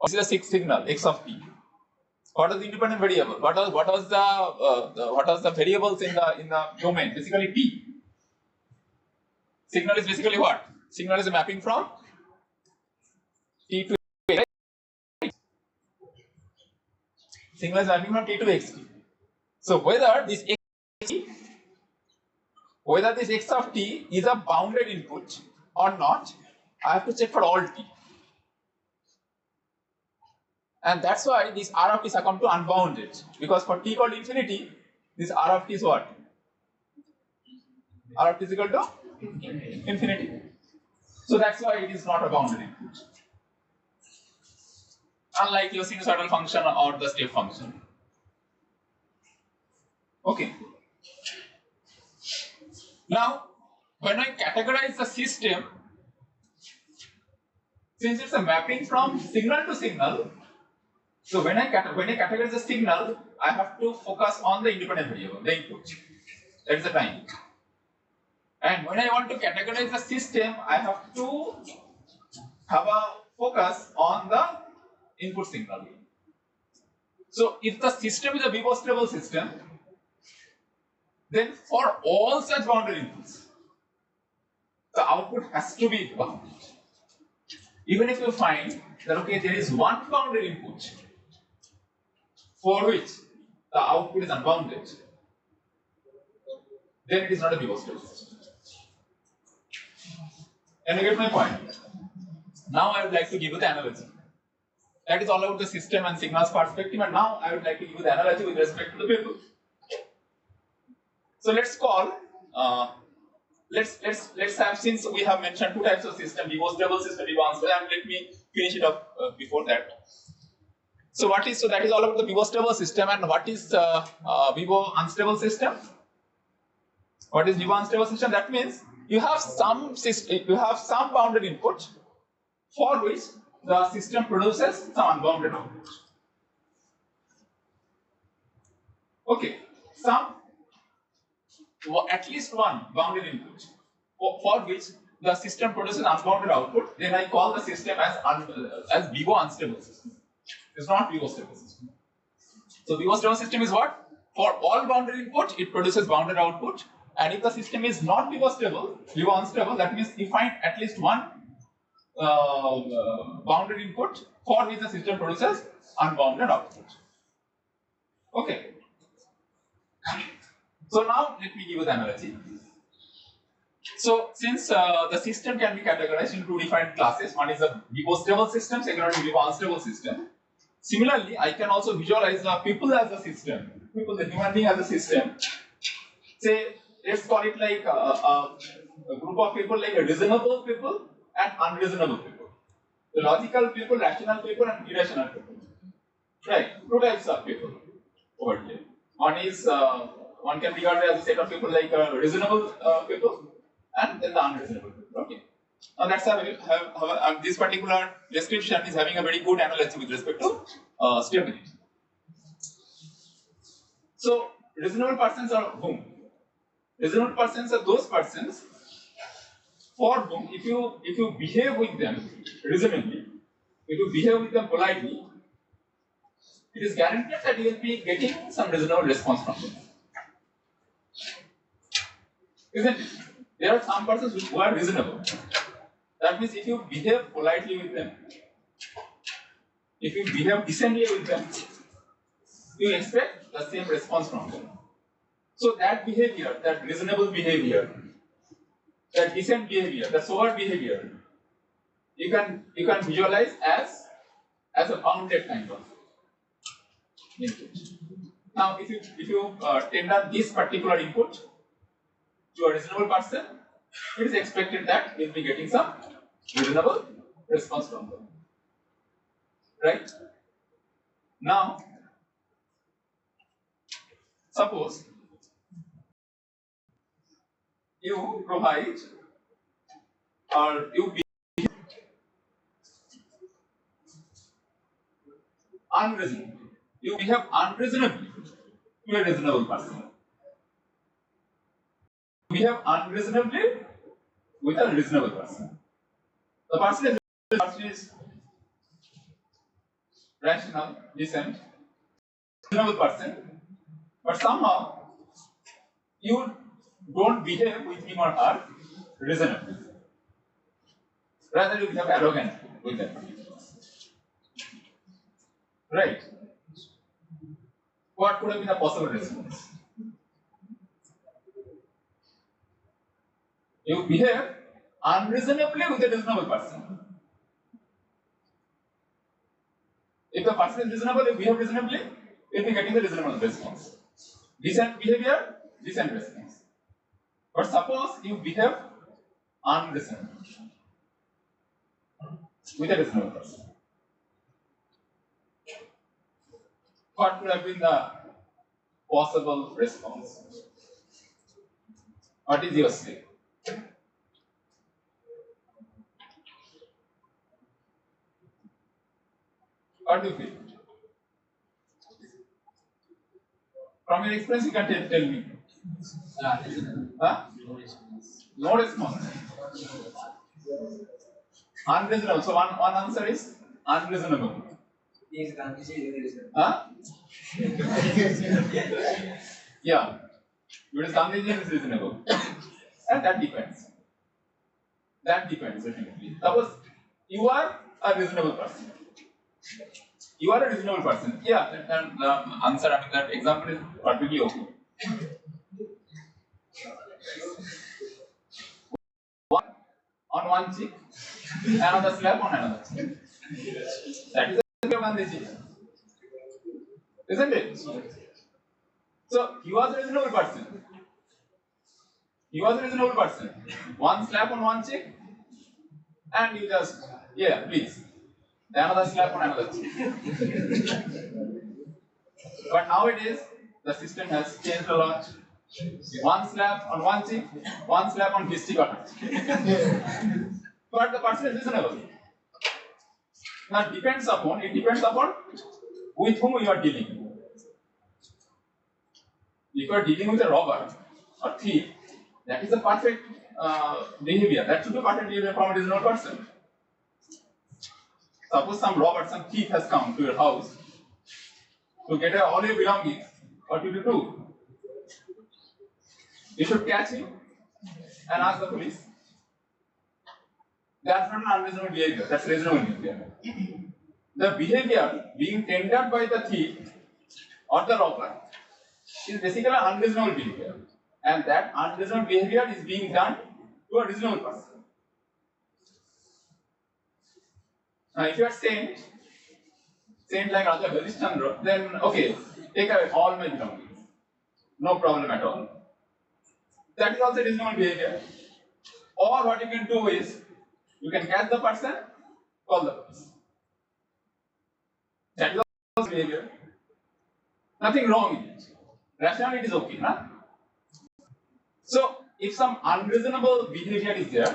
This is a sixth signal x of t. What is the independent variable? What was the variables in the domain? Basically t. Signal is basically what? Signal is a mapping from t to x. Signal is mapping from t to xt. So whether this x of t is a bounded input or not, I have to check for all t. And that's why this r of t succumb to unbounded, because for t equal to infinity, this r of t is what? R of t is equal to infinity. So that's why it is not a bounded input. Unlike your sinusoidal function or the step function. Okay. Now, when I categorize the system, Since it's a mapping from signal to signal, so when I categorize the signal, I have to focus on the independent variable, the input. That is the time. And when I want to categorize the system, I have to have a focus on the input signal. So if the system is a bifostable system, then for all such bounded inputs, the output has to be bounded. Even if you find that okay, there is one bounded input for which the output is unbounded, then it is not a bifostable system. And you get my point? Now I would like to give you the analogy. That is all about the system and signals perspective, and now I would like to give you the analogy with respect to the people. So let's call, let's have, since we have mentioned two types of system, bifostable system, unstable, and let me finish it up before that. So that is all about the bifostable system, and what is unstable system? What is unstable system? That means you have some bounded input for which the system produces some unbounded output. Okay, at least one bounded input for which the system produces unbounded output, then I call the system as unstable system. It's not bifostable system. So bifostable system is what? For all bounded input, it produces bounded output, and if the system is not bifostable, unstable, that means you find at least one bounded input for which the system produces unbounded output. Okay. So now let me give you the analogy. So since the system can be categorized into two different classes, one is a bifostable system, second one is a unstable system. Similarly, I can also visualize the people as a system, the human being as a system. Say, let's call it like a group of people, like a reasonable people and unreasonable people. The logical people, rational people, and irrational people. Right, two types of people over here. One is one can regard it as a set of people like reasonable people, and then the unreasonable people. Okay. Now that's this particular description is having a very good analogy with respect to stability. So reasonable persons are whom? Reasonable persons are those persons for whom if you behave with them reasonably, if you behave with them politely, it is guaranteed that you will be getting some reasonable response from them. Isn't it? There are some persons who are reasonable. That means if you behave politely with them, if you behave decently with them, you expect the same response from them. So that behavior, that reasonable behavior, that decent behavior, the sober behavior, you can visualize as a bounded kind of input. Now, if you tender this particular input to a reasonable person, it is expected that you will be getting some reasonable response from them. Right? Now, suppose you provide or you be unreasonable. You behave unreasonably to a reasonable person. You behave unreasonably with a reasonable person. The person is rational, decent, reasonable person, but somehow you don't behave with him or her reasonably. Rather, you behave arrogantly with them. Right? What could have been a possible response? You behave unreasonably with a reasonable person. If the person is reasonable, you behave reasonably, you'll be getting the reasonable response. Decent behavior, decent response. But suppose you behave unreasonably with a reasonable person. What could have been the possible response? What is your say? What do you feel? From your experience, you can tell me. Huh? No response. Unreasonable. So one answer is unreasonable. Huh? Yeah. Because Gandhiji is reasonable. And that depends. That depends definitely. Suppose you are a reasonable person. You are a reasonable person. Yeah, and the answer, I mean, that example is perfectly okay. One on one cheek, another slap on another cheek. That is a Gandhiji. Isn't it? So he was a reasonable person. He was a reasonable person. One slap on one cheek, and you just, yeah, please. Another slap on another cheek. But nowadays, the system has changed a lot. One slap on one cheek, one slap on his cheek or her cheek. But the person is reasonable. Now it depends upon with whom you are dealing. If you are dealing with a robber or thief, that is a perfect behavior. That should be perfect behavior from a reasonable person. Suppose some robber, some thief has come to your house to get all your belongings. What will you do? You should catch him and ask the police. That's not an unreasonable behavior. That's reasonable behavior. The behavior being tendered by the thief or the robber is basically an unreasonable behavior. And that unreasonable behavior is being done to a reasonable person. Now, if you are saint like Raja Harishchandra, then okay, take away all my belongings. No problem at all. That is also reasonable behavior. Or what you can do is, you can catch the person, call the police. That is also behavior. Nothing wrong in it. Rationally it is okay, huh? So, if some unreasonable behavior is there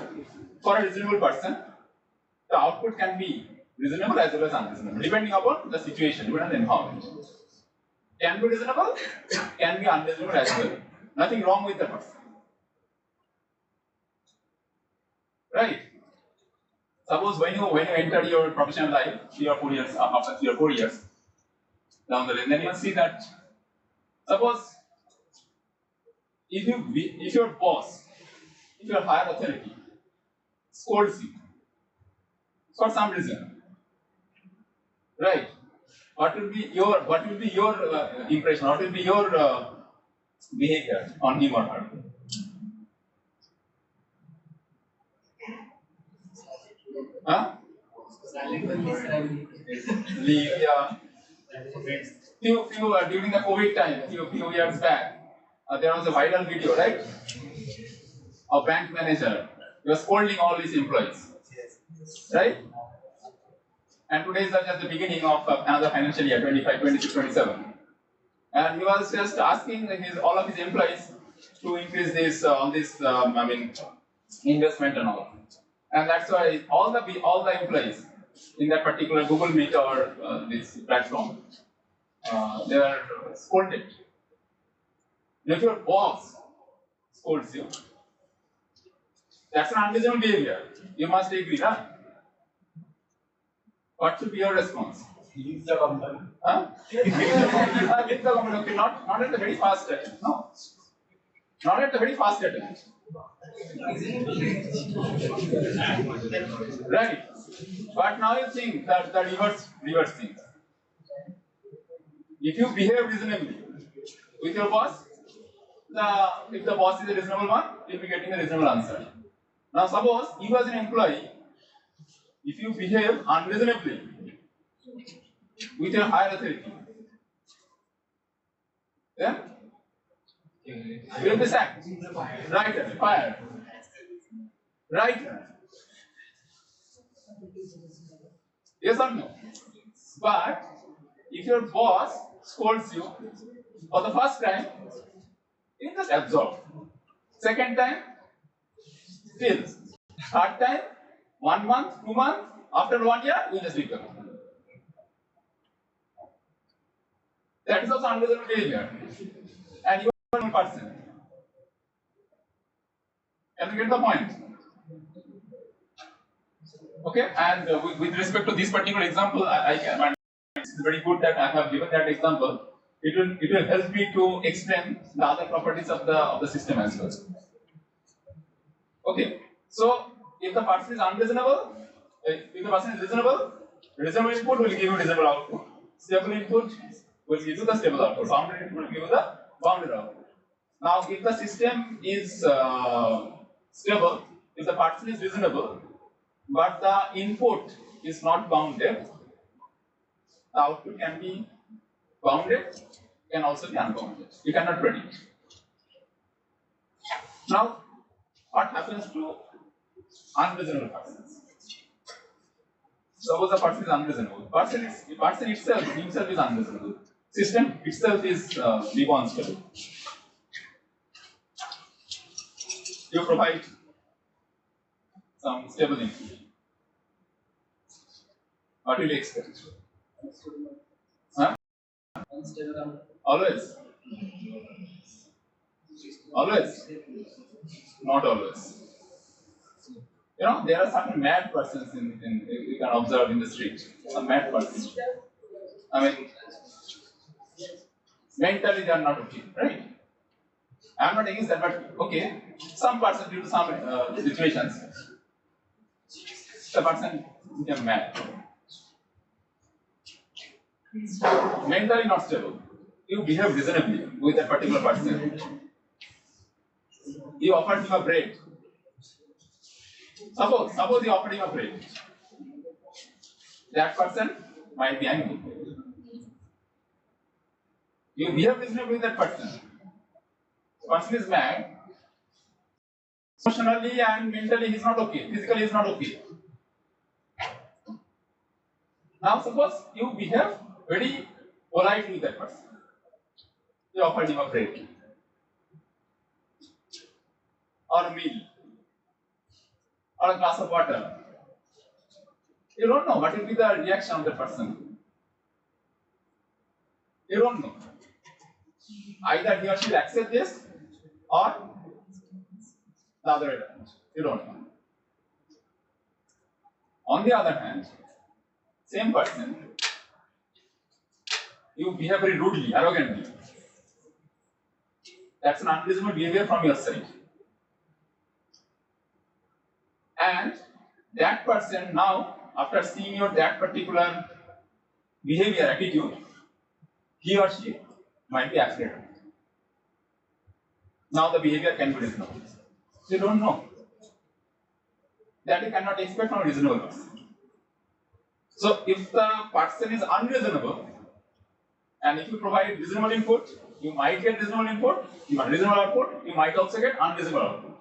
for a reasonable person, the output can be reasonable as well as unreasonable, depending upon the situation, depending on the environment. Can be reasonable, can be unreasonable as well. Nothing wrong with the person. Right? Suppose when you enter your professional life, 3 or 4 years, after 3 or 4 years down the line, then you see that suppose if your boss, if your higher authority scolds you for some reason, right? What will be your impression? What will be your behavior on him or her? Huh? Leave, yeah. During the COVID time, few years back, there was a viral video, right? A bank manager was scolding all his employees, right? And today is just the beginning of another financial year, 25, 26, 27. And he was just asking all of his employees to increase this investment and all. And that's why all the employees in that particular Google Meet or this platform, they are scolded. If your boss scolds you, that's an unreasonable behavior. You must agree, huh? What should be your response? Leave the company. Huh? Leave the company. Okay, not at the very fast attempt. No. Not at the very fast attempt. Right. But now you think that the reverse thing. If you behave reasonably with your boss, if the boss is a reasonable one, you'll be getting a reasonable answer. Now suppose you as an employee, if you behave unreasonably with your higher authority, then you will be sacked. Right, fired. Right? Yes or no? But if your boss scolds you for the first time, you just absorb. Second time, still. Third time, 1 month, 2 months, after 1 year, you just leave the company. That is also unreasonable behavior. And you are one person. Can you get the point? Okay, and with respect to this particular example, I can. It's very good that I have given that example. It will help me to explain the other properties of the system as well. Okay, so if the person is unreasonable, if the person is reasonable input will give you reasonable output. Stable input will give you the stable output. Bounded input will give you the bounded output. Now, if the system is stable, if the person is reasonable, but the input is not bounded, the output can be bounded, can also be unbounded. You cannot predict. Now, what happens to unreasonable persons? Suppose the person is unreasonable. Person itself himself is unreasonable. System itself is Vivo unstable. You provide some stable input. What will you expect? Huh? Always. Always. Not always. You know, there are certain mad persons you can observe in the street. Some mad persons. I mean, mentally they are not okay, right? I am not against that, but okay, some person due to some situations, the person became mad. Mentally not stable. You behave reasonably with that particular person. You offered him a bread. Suppose you offered him a bread. That person might be angry. You behave reasonably with that person. The person is mad. Emotionally and mentally he is not okay. Physically he is not okay. Now suppose you behave very politely with that person. You offered him a bread or a meal or a glass of water. You don't know what will be the reaction of the person. You don't know. Either he or she will accept this or the other way around. You don't know. On the other hand, same person, you behave very rudely, arrogantly. That's an unreasonable behavior from your side. And that person now, after seeing your that particular behavior, attitude, he or she might be afraid. Now the behavior can be reasonable. You don't know. That you cannot expect from a reasonable person. So if the person is unreasonable, and if you provide reasonable input, you might get reasonable input. If unreasonable output, you might also get unreasonable output.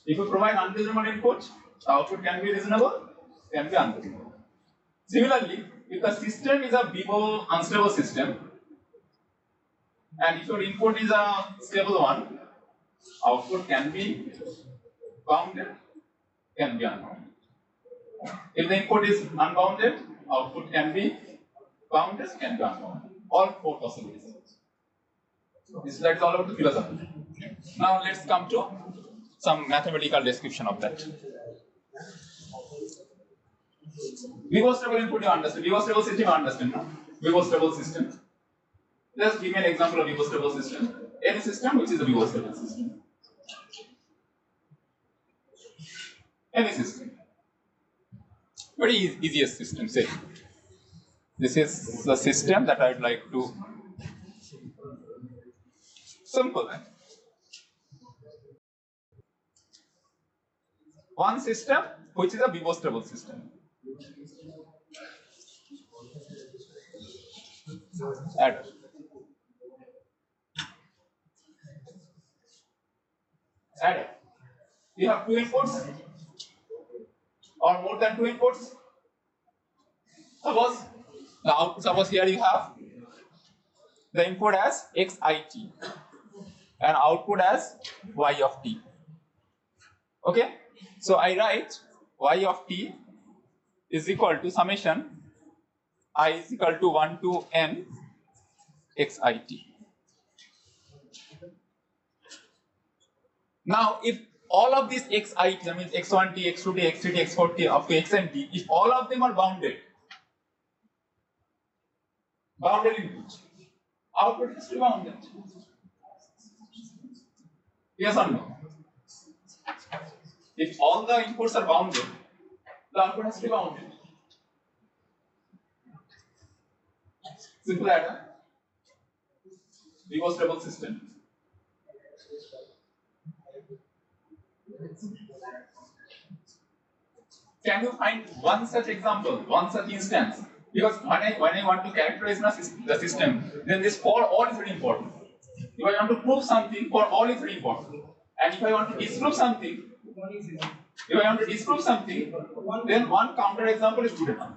If you provide unreasonable input, the output can be reasonable, can be unreasonable. Similarly, if the system is a Vivo unstable system, and if your input is a stable one, output can be bounded, can be unbounded. If the input is unbounded, output can be bounded, can be unbounded. All four possibilities. This slide is all about the philosophy. Now let's come to some mathematical description of that. Vivo stable input you understand. Vivo stable system you understand. No? Vivo stable system. Let's give me an example of Vivo stable system. Any system which is a Vivo stable system. Any system. Very easiest system. Say this is the system that I'd like to. Simple. One system which is a Vivo stable system. Add. Add. You have two inputs or more than two inputs. Suppose here you have the input as xit and output as y of t. Okay, so I write y of t is equal to summation I is equal to 1 to n xit. Now, if all of these xit, that means x1t, x2t, x3t, x4t, up to xnt, if all of them are bounded input, output has to be bounded. Yes or no? If all the inputs are bounded, the output has to be bounded. Simple add-on. Reverse stable system. Can you find one such example, one such instance? Because when I want to characterize the system, then this for all is very important. If I want to prove something, for all is very important. And if I want to disprove something, then one counter example is good enough.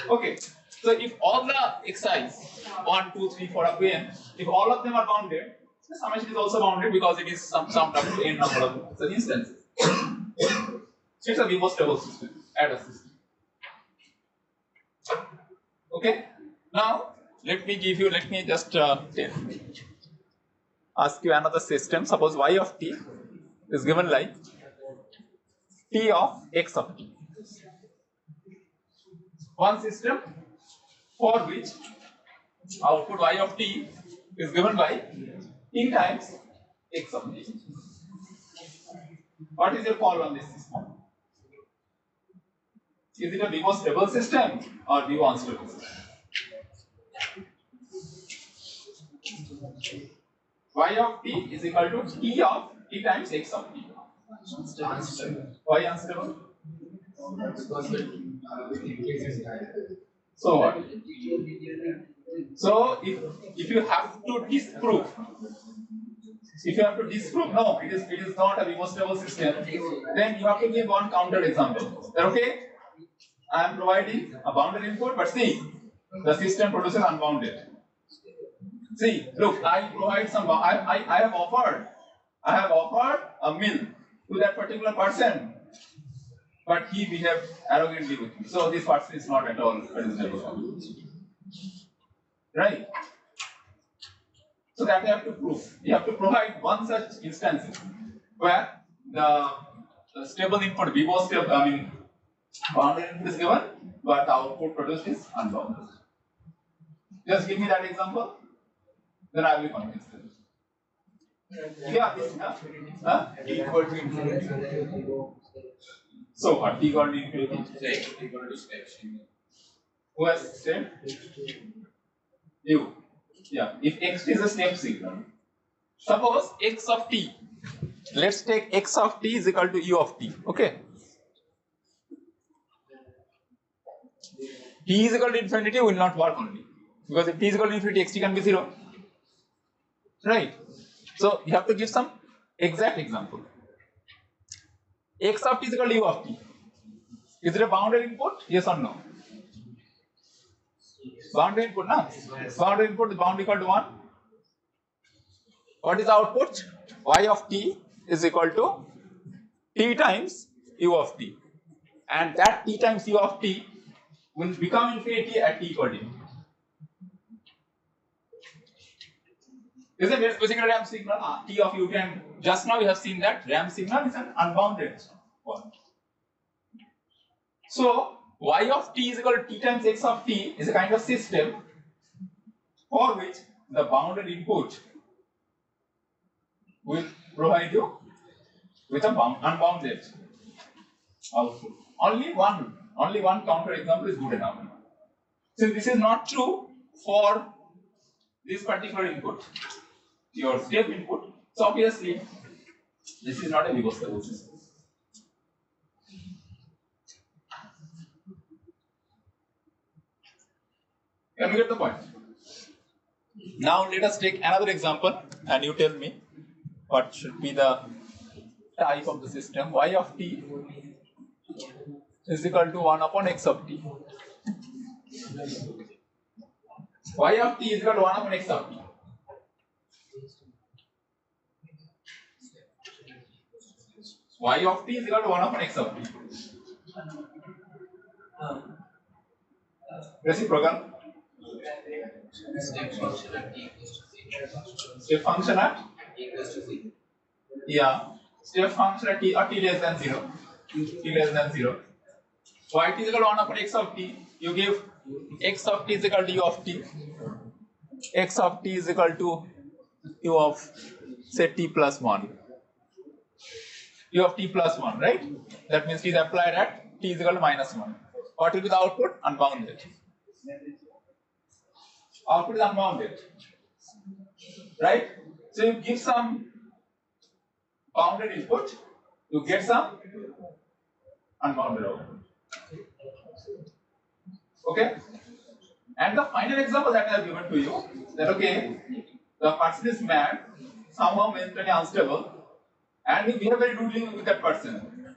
Okay. So if all the xi's 1, 2, 3, 4 up to n, if all of them are bounded, the summation is also bounded because it is summed up to n number of such instances. So it's a reverse stable system, adder system. Okay. Now let me just ask you another system. Suppose y of t is given like t of x of t. One system for which output y of t is given by t times x of t. What is your call on this system? Is it a reverse stable system or Vivo unstable system? Y of t is equal to t of t times x of t. Why unstable? So what? So if you have to disprove, no, it is not a reverse stable system, then you have to give one counter example. Okay? I am providing a bounded input, but see, the system produces unbounded. See, look, I provide some. I have offered a meal to that particular person, but he behaved arrogantly with me. So this person is not at all reasonable. Right? So that you have to prove. You have to provide one such instance where the stable input, bounded input is given, but the output produced is unbounded. Just give me that example, then I will be convinced. Yeah, this t equal to infinity. So what? T equal to infinity. Who has step? You. Yeah. If x is a step signal, suppose x of t. Let's take x of t is equal to u of t. Okay. T is equal to infinity will not work only, because if t is equal to infinity, xt can be 0. Right? So you have to give some exact example. X of t is equal to u of t. Is it a bounded input? Yes or no? Bounded input, na? Bounded input, the bound equal to 1. What is the output? Y of t is equal to t times u of t. And that t times u of t will become infinity at t equal to infinity. Isn't it basically a ramp signal? T of u can, just now we have seen that ramp signal is an unbounded one. So y of t is equal to t times x of t is a kind of system for which the bounded input will provide you with a unbounded output. Only one counter example is good enough. Since this is not true for this particular input, your step input, so obviously this is not a reverse stable system. Can you get the point? Now let us take another example and you tell me what should be the type of the system. Y of t is equal to 1 upon x of t. Y of t is equal to 1 upon x of t. Y of t is equal to 1 upon x of t. Reciprocal. Step function at t equals to c. Step function at T equals to c. yeah. Step function at t less than 0. T less than 0. Y t is equal to 1 upon x of t. You give x of t is equal to u of t. X of t is equal to u of say t plus 1. U of t plus 1, right? That means it is applied at t is equal to minus 1. What will be the output? Unbounded. Output is unbounded. Right? So you give some bounded input, you get some unbounded output. Okay? And the final example that I have given to you, that okay, the person is mad, somehow mentally unstable, and we behave very rudely with that person.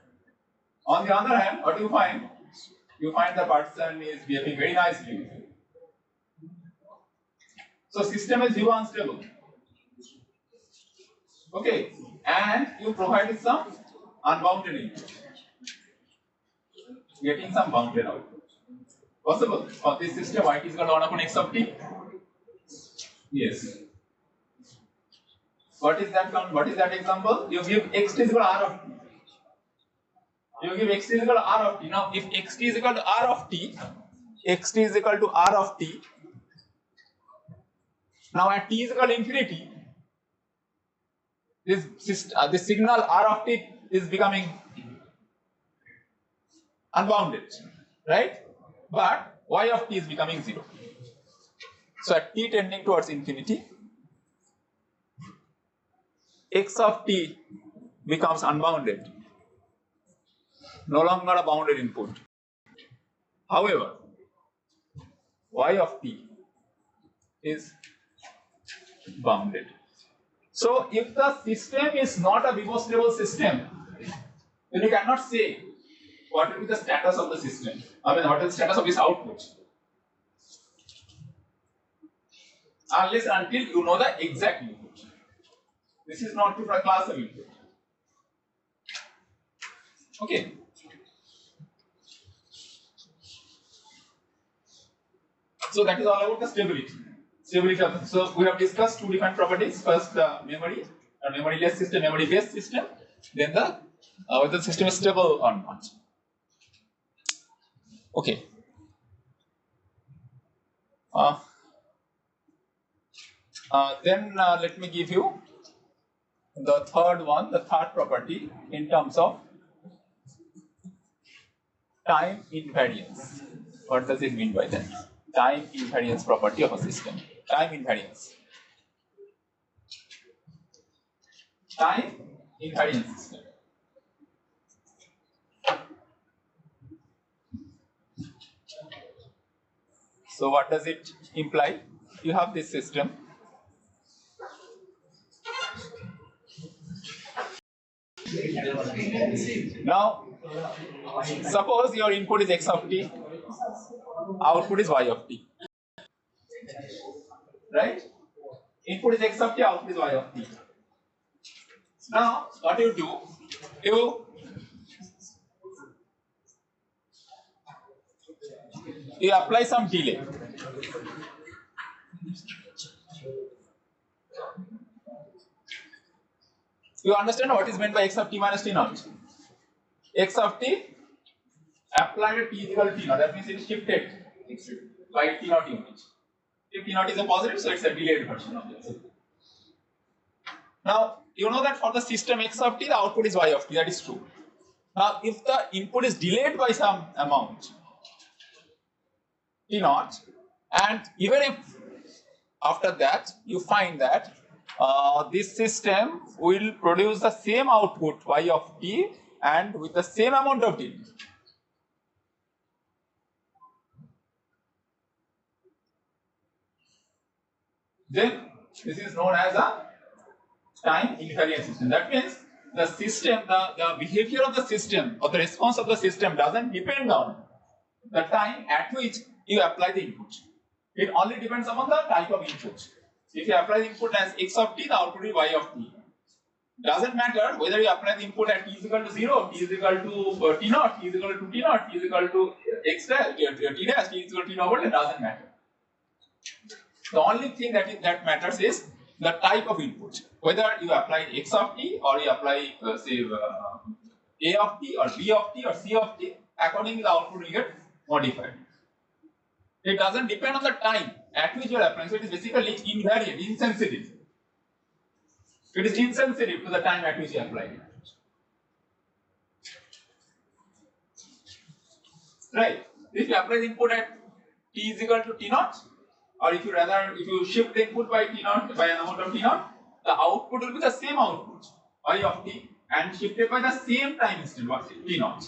On the other hand, what do you find? You find the person is behaving very nicely. So system is zero unstable. Okay, and you provided some unbounded input, getting some bounded output. Possible for this system, y is equal to 1 upon x of t. Yes. What is that? What is that example? You give x is equal to r of t. You give x is equal to r of t. Now, if x is equal to r of t, x is equal to r of t. Now, at t is equal to infinity, this signal r of t is becoming unbounded, right? But y of t is becoming 0. So at t tending towards infinity, x of t becomes unbounded, no longer a bounded input. However, y of t is bounded. So if the system is not a bifostable system, then you cannot say what will be the status of the system. I mean, what is the status of this output? Unless until you know the exact input. This is not true for a class of input. Okay. So that is all about the stability. Stability of the, so we have discussed two different properties. First, the memory, a memoryless system, memory-based system. Then the whether the system is stable or not. Okay. Then let me give you the third one, the third property in terms of time invariance. What does it mean by that? Time invariance property of a system. Time invariance. Time invariance system. So what does it imply? You have this system. Now, suppose your input is x of t, output is y of t. Right? Input is x of t, output is y of t. Now, what you do? You apply some delay. You understand what is meant by x of t minus t naught? X of t applied at t is equal to t naught. That means it is shifted by t naught unit. If t naught is a positive, so it's a delayed version of this. Now, you know that for the system x of t, the output is y of t. That is true. Now, if the input is delayed by some amount, t naught, and even if after that you find that this system will produce the same output y of t and with the same amount of delay. Then this is known as a time invariant system. That means the system, the behavior of the system or the response of the system doesn't depend on the time at which you apply the input. It only depends upon the type of input. If you apply the input as x of t, the output will be y of t. Doesn't matter whether you apply the input at t is equal to 0, t is equal to t naught, t is equal to t naught, t is equal to x dash, t dash, t is equal to t naught, it doesn't matter. The only thing that matters is the type of input. Whether you apply x of t or you apply say a of t or b of t or c of t, accordingly the output will get modified. It doesn't depend on the time at which you are applying. So it is basically invariant, insensitive. It is insensitive to the time at which you apply it. Right? If you apply the input at t is equal to t naught, or if you shift the input by t naught by an amount of t naught, the output will be the same output y of t and shifted by the same time instant, what t naught.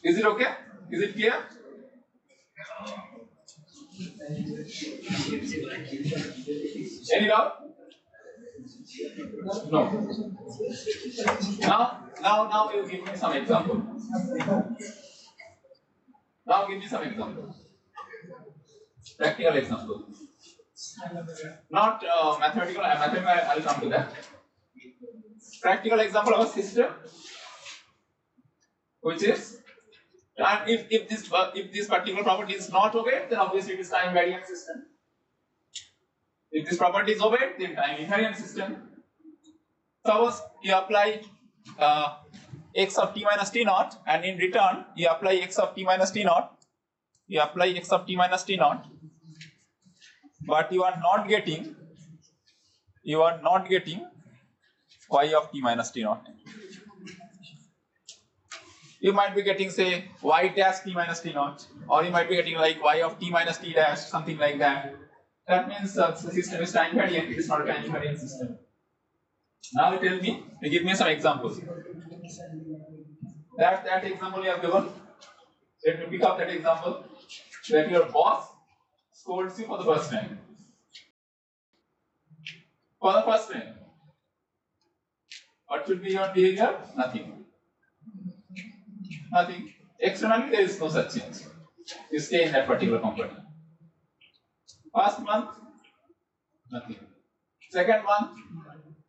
Is it okay? Is it clear? Any doubt? No. Now you give me some example. Now give me some example. Practical example. Not mathematical. I'll come to that. Practical example of a system, which is, and if this particular property is not obeyed, then obviously it is time variant system. If this property is obeyed, then time invariant system. Suppose you apply x of t minus t naught, and in return you apply x of t minus t naught. You apply x of t minus t naught, but you are not getting y of t minus t naught. You might be getting, say, y dash t minus t naught, or you might be getting like y of t minus t dash, something like that. That means the system is time variant. It is not a time invariant system. Now give me some examples. That example you have given. Let me pick up that example. That your boss scolds you for the first time. For the first time. What should be your behavior? Nothing. Nothing. Externally, there is no such change. You stay in that particular company. First month, nothing. Second month,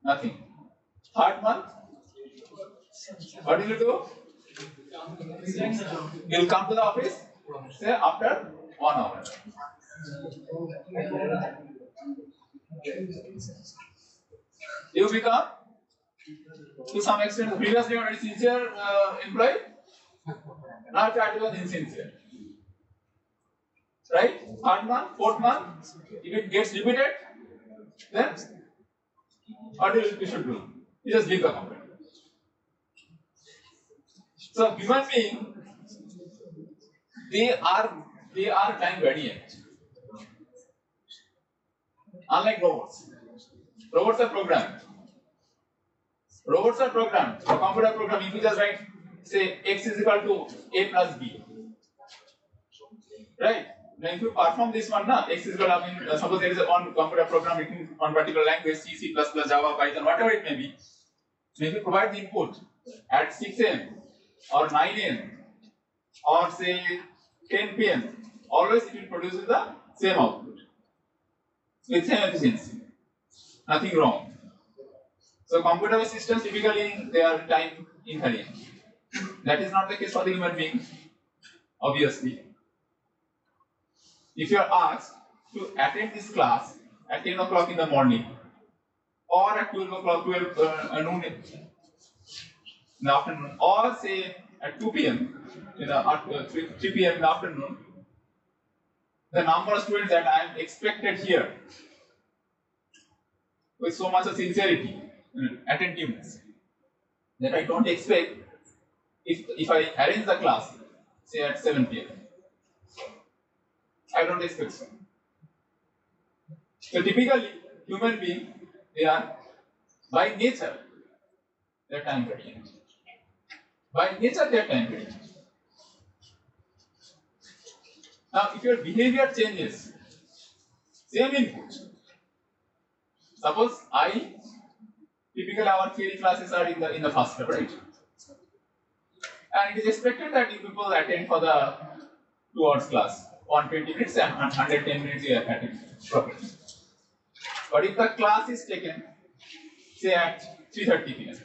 nothing. Third month, what will you do? You will come to the office, say, after 1 hour. You become, to some extent, previously you were a sincere employee, now you try to be insincere. Right? Third month, fourth month, if it gets repeated, then what you should do? You just leave the company. So human beings, they are time variant. Unlike robots. Robots are programmed. A computer program, if you just write, say, x is equal to a plus b. Right? Now if you perform this one, x is equal to, suppose there is a one computer program written on particular language, C, C++, Java, Python, whatever it may be. So if you provide the input at 6 am or 9 am or say 10 pm, always it will produce the same output with same efficiency. Nothing wrong. So computer systems typically they are time invariant. That is not the case for the human being, obviously. If you are asked to attend this class at 10 o'clock in the morning or at 12 noon in the afternoon, or say at 2 p.m. in the 3 p.m. in the afternoon, the number of students that I am expected here with so much of sincerity, attentiveness, that I don't expect if I arrange the class, say at 7 p.m. I don't expect so. So typically, human beings, they are by nature, they are time variant. By nature, they are time variant. Now, if your behavior changes, same input. Suppose typically our theory classes are in the first step, right? And it is expected that you people attend for the 2 hours class, 120 minutes and 110 minutes you attend properly. But if the class is taken, say at 3:30 p.m.,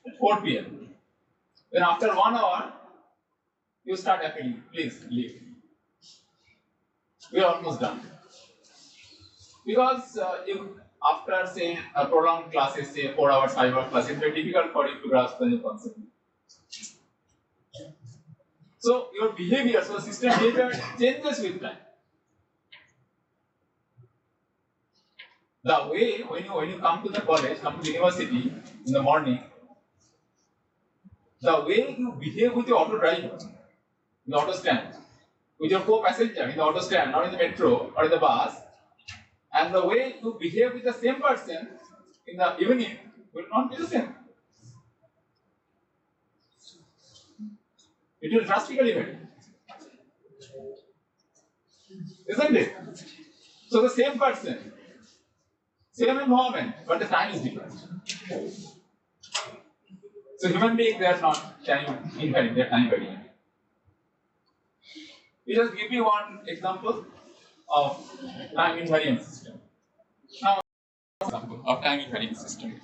at 4 p.m., then after 1 hour, You start appending. Please leave. We are almost done. Because after say a prolonged classes, say 4 hours, 5 hours class, it's very difficult for you to grasp the concept. So your behavior, so system behavior changes with time. The way when you come to the college, come to the university in the morning, the way you behave with your auto driver in the auto stand, with your co-passenger in the auto stand or in the metro or in the bus, and the way you behave with the same person in the evening will not be the same. It will drastically vary. Isn't it? So the same person, same environment, but the time is different. So human beings, they are not time invariant, they are time variant. We just give you one example of time invariant system. Now, example of time invariant system.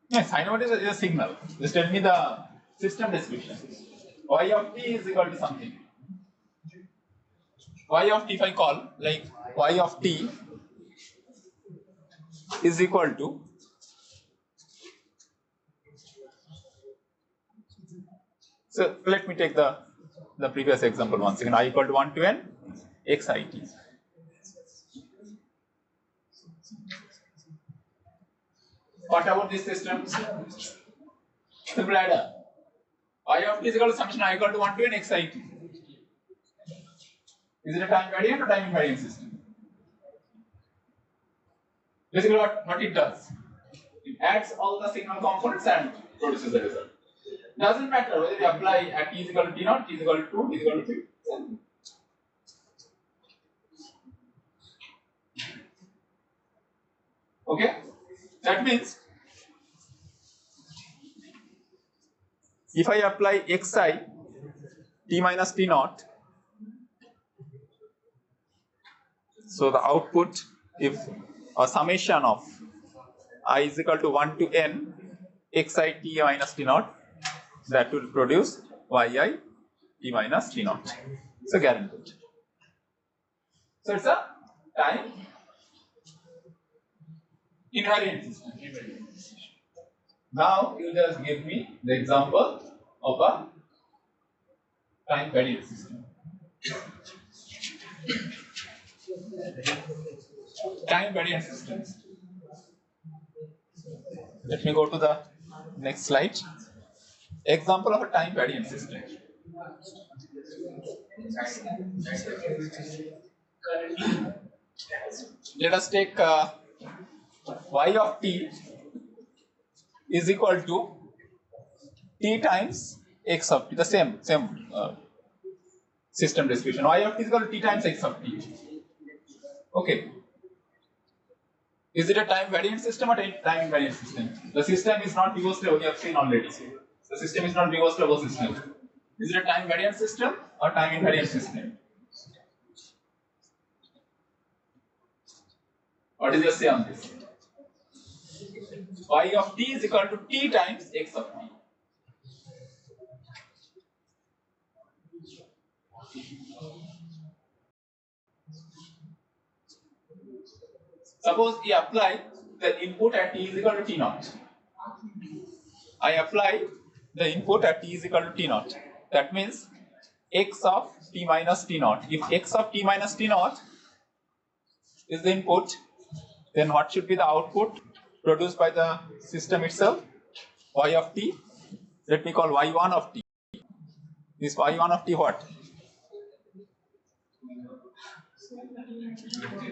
Yes, I know what is a signal. Just tell me the system description. Y of t is equal to something. Y of t, if I call like y of t is equal to, so let me take the previous example once again. I equal to 1 to n xit. What about this system? Simple adder. Y of t is equal to summation I equal to 1 to n xit. Is it a time variant or time invariant system? Basically what it does, it adds all the signal components and produces the result. Doesn't matter whether you apply at t is equal to t naught, t is equal to 2, t is equal to 3. Okay? That means if I apply xi t minus t naught, so the output, if a summation of I is equal to 1 to n xi t minus t naught, that will produce yi t minus t naught. So guaranteed. So it's a time invariant system. Now you just give me the example of a time variant system. Time variant systems. Let me go to the next slide. Example of a time variant system. Let us take y of t is equal to t times x of t, the same system description. Y of t is equal to t times x of t. Okay. Is it a time variant system or time invariant system? The system is not pivot stable, we have seen already. The system is not pivot stable system. Is it a time variant system or time invariant system? What is your say on this? Y of t is equal to t times x of t. Suppose we apply the input at t is equal to t naught. I apply the input at t is equal to t naught. That means x of t minus t naught. If x of t minus t naught is the input, then what should be the output produced by the system itself? Y of t. Let me call y1 of t. This y1 of t what?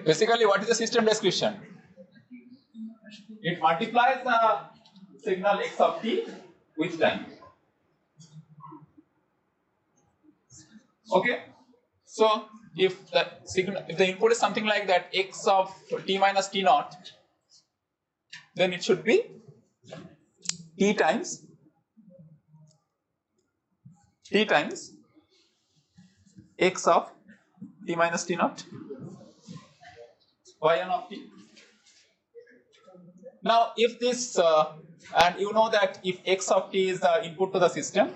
Basically, what is the system description? It multiplies the signal x of t with time. Okay. So if the input is something like that, x of t minus t naught, then it should be t times x of t minus t naught. y1 of t. Now, if this, and you know that if x of t is the input to the system,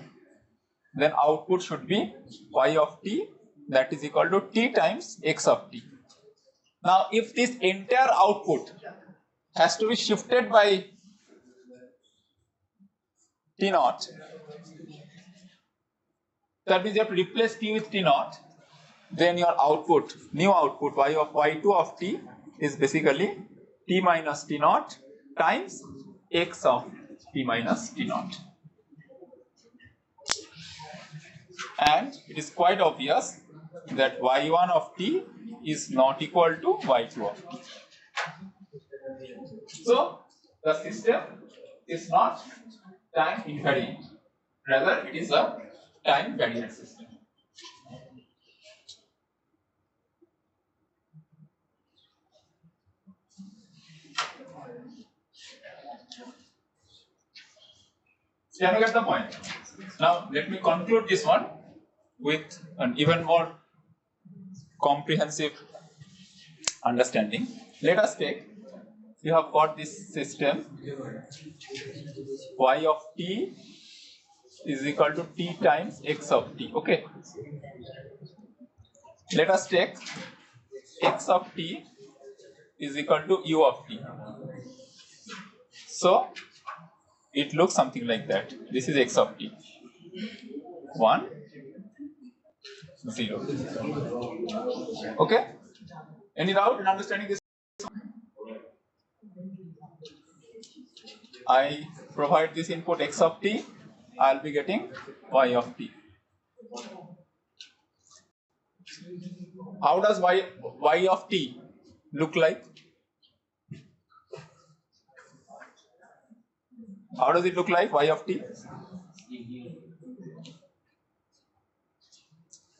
then output should be y of t, that is equal to t times x of t. Now, if this entire output has to be shifted by t naught, that means you have to replace t with t naught, then your output, new output y2 of t is basically t minus t naught times x of t minus t naught. And it is quite obvious that y1 of t is not equal to y2 of t. So the system is not time invariant, rather it is a time variant system. Can you get the point? Now let me conclude this one with an even more comprehensive understanding. Let us take, you have got this system y of t is equal to t times x of t. Okay. Let us take x of t is equal to u of t. So it looks something like that. This is x of t. 1, 0. Okay? Any doubt in understanding this? I provide this input x of t, I'll be getting y of t. How does y of t look like? How does it look like, y of t?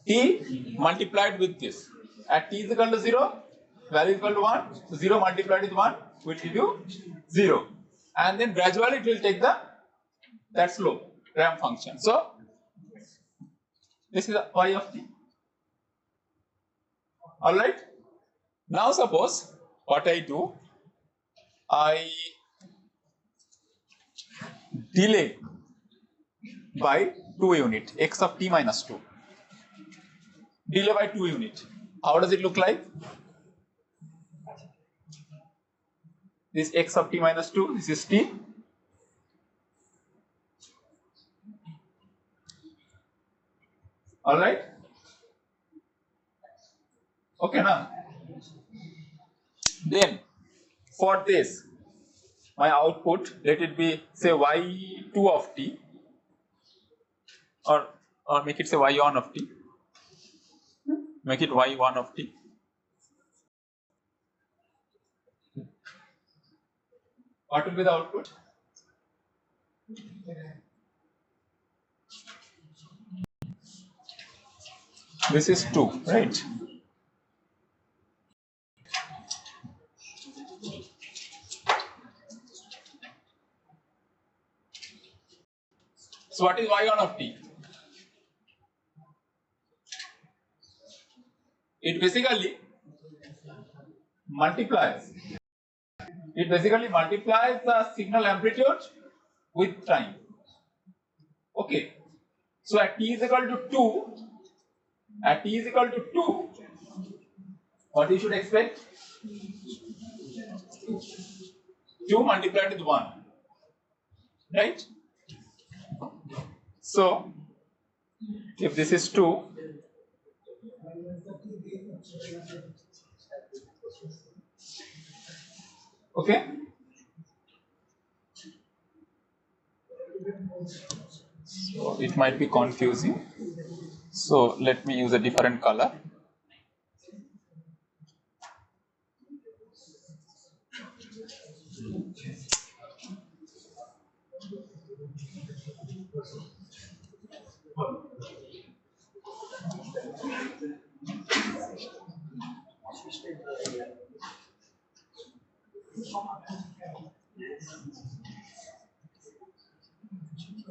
T multiplied with this. At t is equal to 0, value is equal to 1. So 0 multiplied with 1 will give you 0. And then gradually it will take that slope, ramp function. So this is y of t. Alright. Now suppose what I do, I delay by 2 unit, x of t minus 2. Delay by 2 unit. How does it look like? This x of t minus 2, this is t. Alright? Okay, now. Then, for this, my output, let it be, say, y2 of t, or make it, say, y1 of t. Make it y1 of t. What will be the output? This is 2, right? So what is y1 of t? It basically multiplies. It basically multiplies the signal amplitude with time. Okay. So at t is equal to 2, what you should expect? 2 multiplied with 1. Right? So if this is 2, okay? So it might be confusing. So let me use a different color.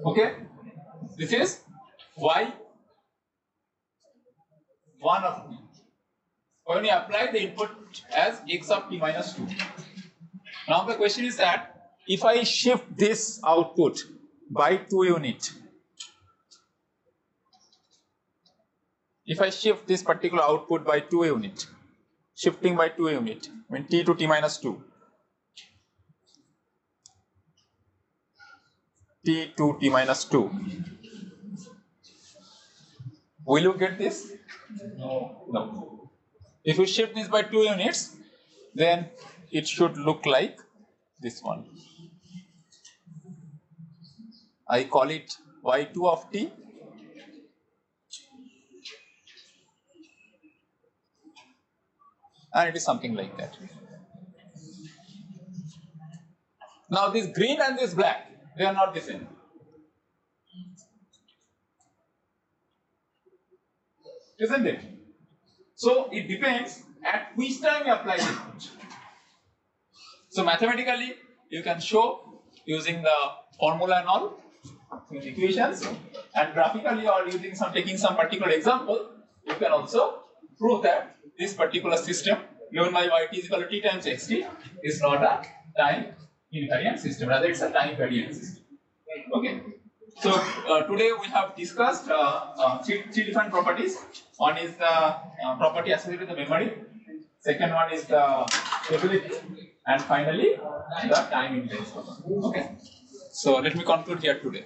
Okay? This is y1 of t. when you apply the input as x of t minus 2. Now the question is that if I shift this output by 2 unit, if I shift this particular output by 2 unit, shifting by 2 unit, I mean t to t minus 2, t to t minus 2, will you get this? No. If you shift this by 2 units, then it should look like this one. I call it y2 of t, and it is something like that. Now this green and this black, they are not the same. Isn't it? So it depends at which time you apply the input. So mathematically, you can show using the formula and all, equations, and graphically or using taking some particular example, you can also prove that this particular system given by yt is equal to t times xt is not a time invariant system, rather it's a time variant system. Okay. So today we have discussed three different properties. One is the property associated with the memory. Second one is the stability, and finally the time invariance property. Okay. So let me conclude here today.